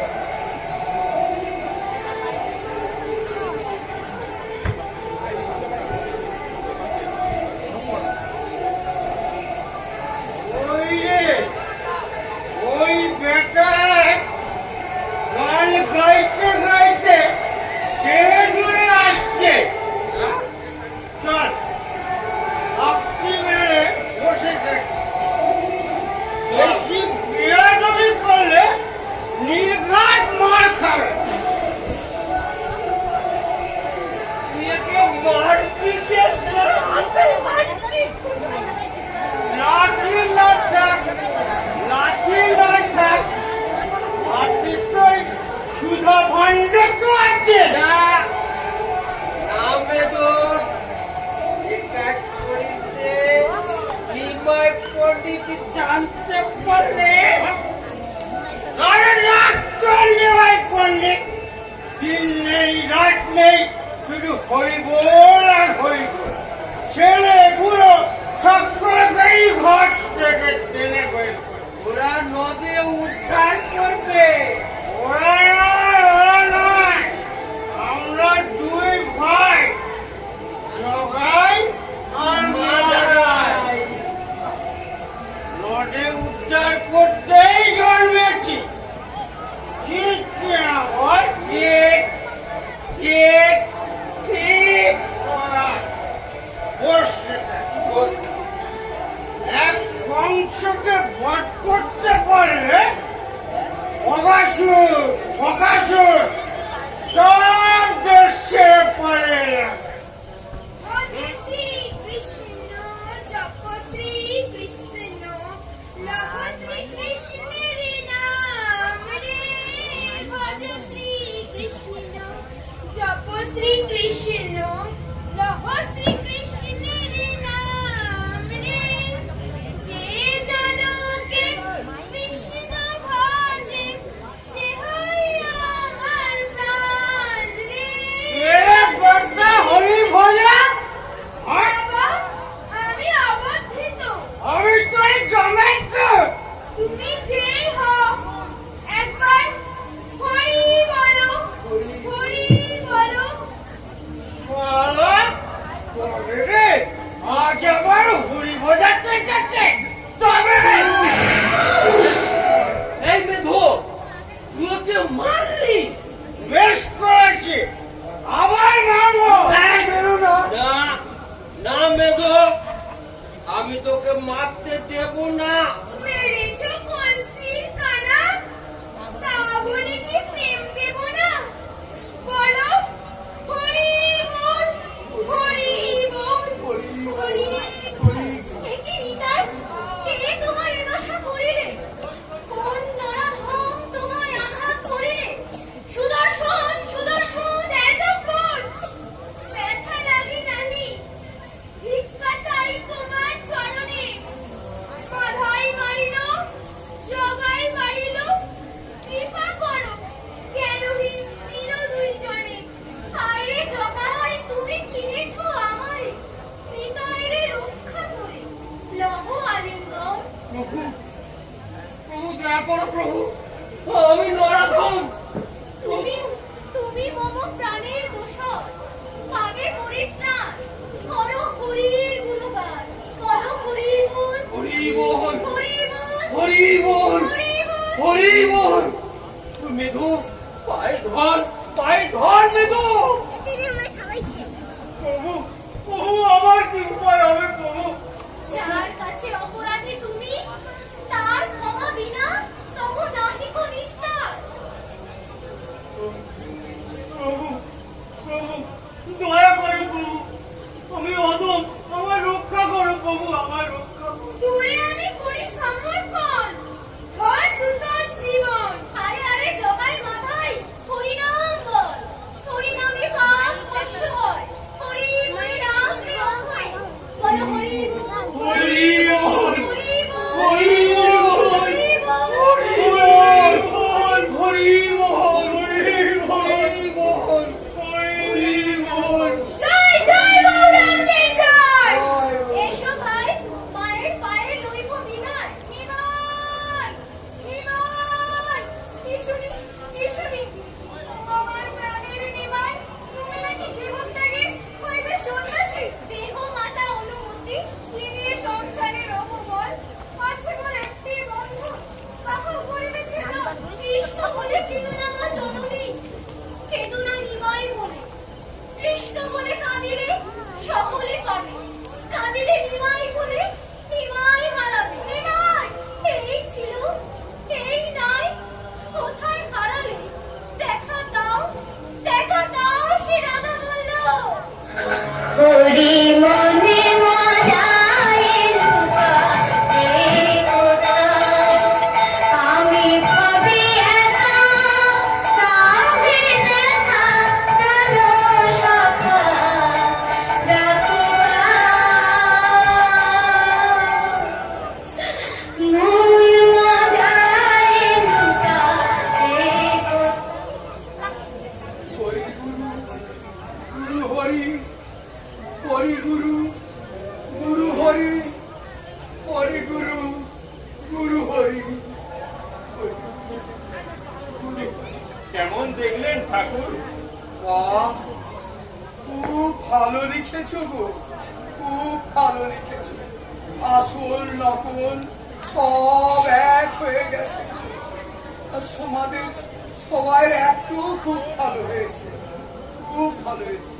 ওই রে, ওই বেটা গান গাইতে গাইতে টেনে টুনে আসছে। চল, আপনি মেরে বসে থাকি। বেশি বিয়াদবি করলে নির্ঘাত মার খাবে। তুই একে মারবি যে, তোর হাতে মারবি। লাঠি না থাক, লাঠি না থাক, লাঠি তো সুধা ভান্ডে তো আছে। না, নামে তোর এক কাজ করিস রে, নিমাই পণ্ডিত জানতে পারলে। আরে রাত করলে ভাই পণ্ডিত, দিন নেই রাত নেই, শুধু হরিবোল আর হরিবোল। ছেলে বুড়ো সকলকেই ঘর থেকে টেনে বের করে। ওরা নদে উদ্ধার করবে। ওরা নয়, ওরা নয়, আমরা দুই ভাই, জগাই আর মাদারাই। নদে উদ্ধার করতেই জন্মেছি। ঠিক কিনা বল? ঠিক, ঠিক, ঠিক। বসে থাক। এক বংশকে বট করতে পারলে অগাসুর অগাসুর সব দেশ ছেড়ে পারে না। ভজে শ্রী কৃষ্ণ জপ শ্রী কৃষ্ণ লভ শ্রী কৃষ্ণের নাম রে ভজ শ্রী কৃষ্ণ জপ শ্রী কৃষ্ণ লভ শ্রী কৃষ্ণের নাম রে যে জনকে কৃষ্ণ ভজে সে হয় আমার প্রাণ রে এরে বর্ষা হরি ভোলা বাবা, আমি অবস্থিত। আমি তোর জমাই তো তুমি যে হও, একবার হরি বলো, হরি বলো। বলো তবে রে আজ আবার হরি ভোজাতে যাচ্ছে তবে রে এই মেধো তুই ওকে মারলি? বেশ করেছি আবার মারবো এই বেরো না। না না মেধো, আমি তোকে মারতে দেব না। মেরেছ কলসির কানা, তা বলে কি প্রেম দেব না? বলো, হরি বল, হরি বল, হরি বল। এ কি নিতাই? কে তোমার এ দশা করিলে? কোন নরাধম তোমায় আঘাত করিলে? সুদর্শন, সুদর্শন, এতক্ষণ ব্যথা লাগে নাহি। ভিক্ষা চাই তোমার চরণে। বাধাই মারিল, জগাই মারিল, কৃপা করো, জ্ঞানহীন দীন দুইজনে। হায়রে জগাই, তুমি কিনেছো আমারে, হৃদয়েরে রক্ষা করে। লহ আলিঙ্গন। প্রভু প্রভু দয়া করো প্রভু, আমি নরাধম। তুমি তুমি মম প্রাণের দোষক, পাবে পরিত্রাণ। করো হরি গুণগান, করো হরি গুণ, হরি বল, হরি গুণ, হরি বল, হরি গুণ। হরি বল। মেধো পায়ে ধর, পায়ে ধর মেধো। প্রভু প্রভু আমার কি উপায় হবে প্রভু যার কাছে অপরাধী তুমি, তার ক্ষমা বিনা তব নাহি কো নিস্তার। প্রভু প্রভু দয়া করো প্রভু আমি অদম আমার রক্ষা করো প্রভু আমার রক্ষা করো দূরে আমি করি সমর্পণ, ধর নূতন জীবন। আরে আরে জগাই মাথায় হরিনাম বল, হরিনামে পাপ কষ্ট হয়। হরি হরি রাম প্রিয় হয়, বলো হরি বল, হরি বল হরি বল, হরি বল হরি বল। হরি বল, হরি বল, হরি বল হরি বল, হরি বল জয় জয় গৌরাঙ্গের জয়। এসো ভাই, মায়ের পায়ে লইব বিদায়। নিমাই, নিমাই, কি শুনি, কি শুনি? আমার প্রাণের নিমাই, তুমি নাকি দেহত্যাগী হইবে সন্ন্যাসী। দেহ মাতা অনুমতি, নিয়ে সংসারের অববল। আছে মোর একটি বন্ধু, তাহা করিবে ছেদ। কৃষ্ণ বলে কেদুনা মা জননী, কেদুনা নিমাই বলে। কৃষ্ণ বলে কাঁদিলে সকলে কাঁদে, কাঁদিলে নিমাই বলে নিমাই হারাবে। নিমাই এই ছিল, এই নাই, কোথায় হারালে? দেখা দাও, দেখা দাও, সে রাধা বলল। হরি মনে মজায় লুকাতে কোথায় আমি ভাবি একা তাহে দেখা প্রাণ সখা রাখিবা মন মজায় লুকাতে হরি গুরু, গুরু হরি, হরি গুরু, গুরু হরি, হরি গুরু, গুরু হরি। কেমন দেখলেন ঠাকুর? বাহ, খুব ভালো লিখেছো গো, খুব ভালো লিখেছো। আসল নকল সব এক হয়ে গেছে। আর সমাজের সবাই একটু খুব ভালো হয়েছে, খুব ভালো হয়েছে।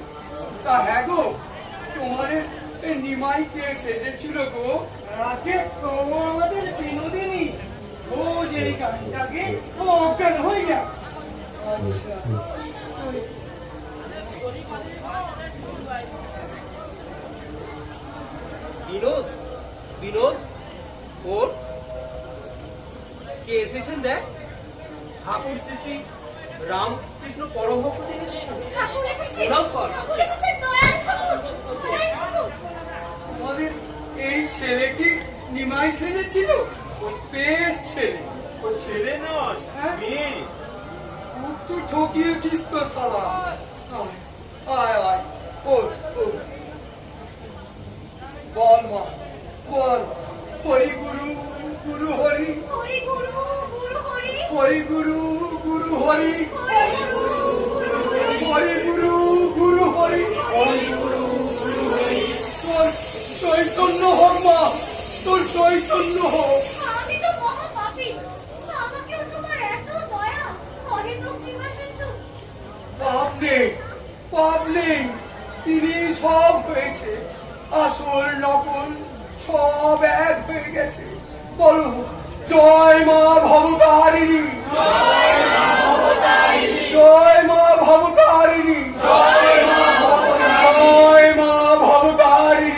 তা হ্যাঁ গো, তোমাদের নিমাই কে সেজেছিল গো? রাতে ও আমাদের বিনোদিনী আগে ও অজ্ঞান হয়ে যায়। আচ্ছা বিনোদ বিনোদ ওর কে এসেছেন দেখ ঠাকুর শ্রী শ্রী রামকৃষ্ণ পরমহংস তিনি এসেছেন ঠাকুর এসেছে প্রণাম কর। ঠাকুর এসেছে দয়াল ঠাকুর দয়াল ঠাকুর আমাদের এই ছেলেটি নিমাই সেজেছিল ওই বেশ ছেলে ও ছেলে নয়, হ্যাঁ? মেয়ে। খুব তো ঠকিয়েছিস তো শালা আয় আয় ওর বল মা বল হরি গুরু গুরু হরি হরি গুরু গুরু হরি হরি গুরু গুরু হরি হরি গুরু গুরু হরি হরি গুরু গুরু হরি তোর চৈতন্য হোক মা তোর চৈতন্য হোক আমি তো মহা পাপী আমাকেও তোমার এত দয়া অনেক কৃপা সিন্ধু পাপ নেই তিনি সব হয়েছে আসল নকল সব এক হয়ে গেছে বলো জয় মা ভবতারিণী জয় মা ভবতারিণী জয় মা ভবতারিণী জয় মা ভবতারিণী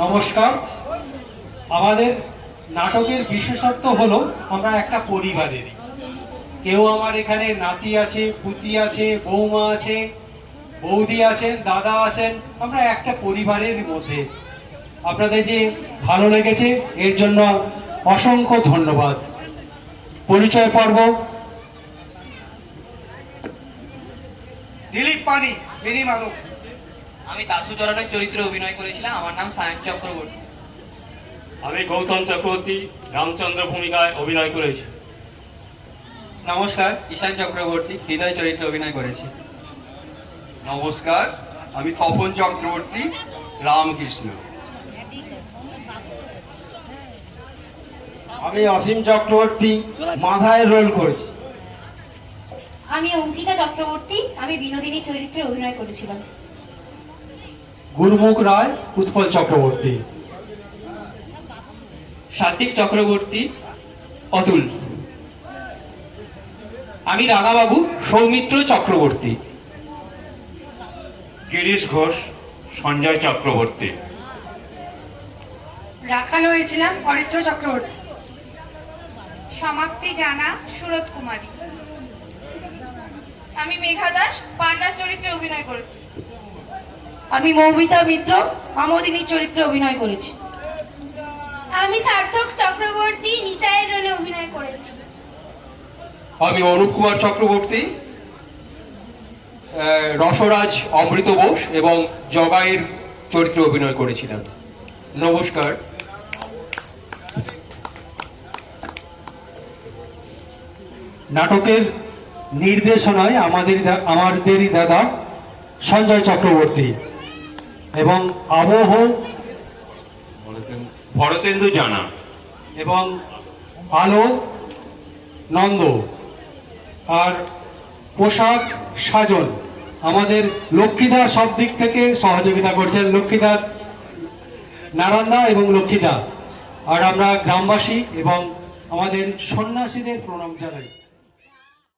নমস্কার। আমাদের নাটকের বিশেষত্ব হলো আমরা একটা পরিবারেরই। কেউ আমার এখানে নাতি আছে, পুতি আছে, বৌমা আছে, বৌদি আছেন, দাদা আছেন, আমরা একটা পরিবারের মধ্যে। আপনাদের যে ভালো লেগেছে এর জন্য অসংখ্য ধন্যবাদ। পরিচয় পর্ব দিলীপ পানি মিনি মানব। আমি দাসুচরণের চরিত্রে অভিনয় করেছিলাম। আমার নাম সায়ন চক্রবর্তী। আমি গৌতম চক্রবর্তী রামচন্দ্র ভূমিকায় অভিনয় করেছি। নমস্কার, ঈশান চক্রবর্তী হৃদয় চরিত্রে অভিনয় করেছি। নমস্কার, আমি তপন চক্রবর্তী রামকৃষ্ণ। আমি অসীম চক্রবর্তী মাথায় রোল করেছি। আমি অঙ্কিতা চক্রবর্তী, আমি বিনোদিনী চরিত্রে অভিনয় করেছিলাম। গুরুমুখ রায় উৎপল চক্রবর্তী। সাত্বিক চক্রবর্তী অতুল। আমি রাঙাবাবু সৌমিত্র চক্রবর্তী। গিরিশ ঘোষ সঞ্জয় চক্রবর্তী। রাখাল হয়েছিলাম অরিত্র চক্রবর্তী। সমাপ্তি জানা সুরত কুমারী। আমি মেঘা দাস পান্ডা চরিত্রে অভিনয় করেছি। আমি মৌমিতা মিত্র আমোদিনী চরিত্রে অভিনয় করেছি। আমি সার্থক চক্রবর্তী নিতাইয়ের রোলে অভিনয় করেছি। আমি অরূপ কুমার চক্রবর্তী রসরাজ অমৃত বোস এবং জগাইয়ের চরিত্রে অভিনয় করেছিলাম। নমস্কার। নাটকের নির্দেশনায় আমাদেরই দাদা সঞ্জয় চক্রবর্তী এবং আবহ ভরতেন্দু জানা এবং আলো নন্দ আর পোশাক সাজন আমাদের লক্ষ্মীদা সব দিক থেকে সহযোগিতা করছেন। লক্ষ্মীদা, নারায়ণদা এবং লক্ষ্মীদা। আর আমরা গ্রামবাসী এবং আমাদের সন্ন্যাসীদের প্রণাম জানাই।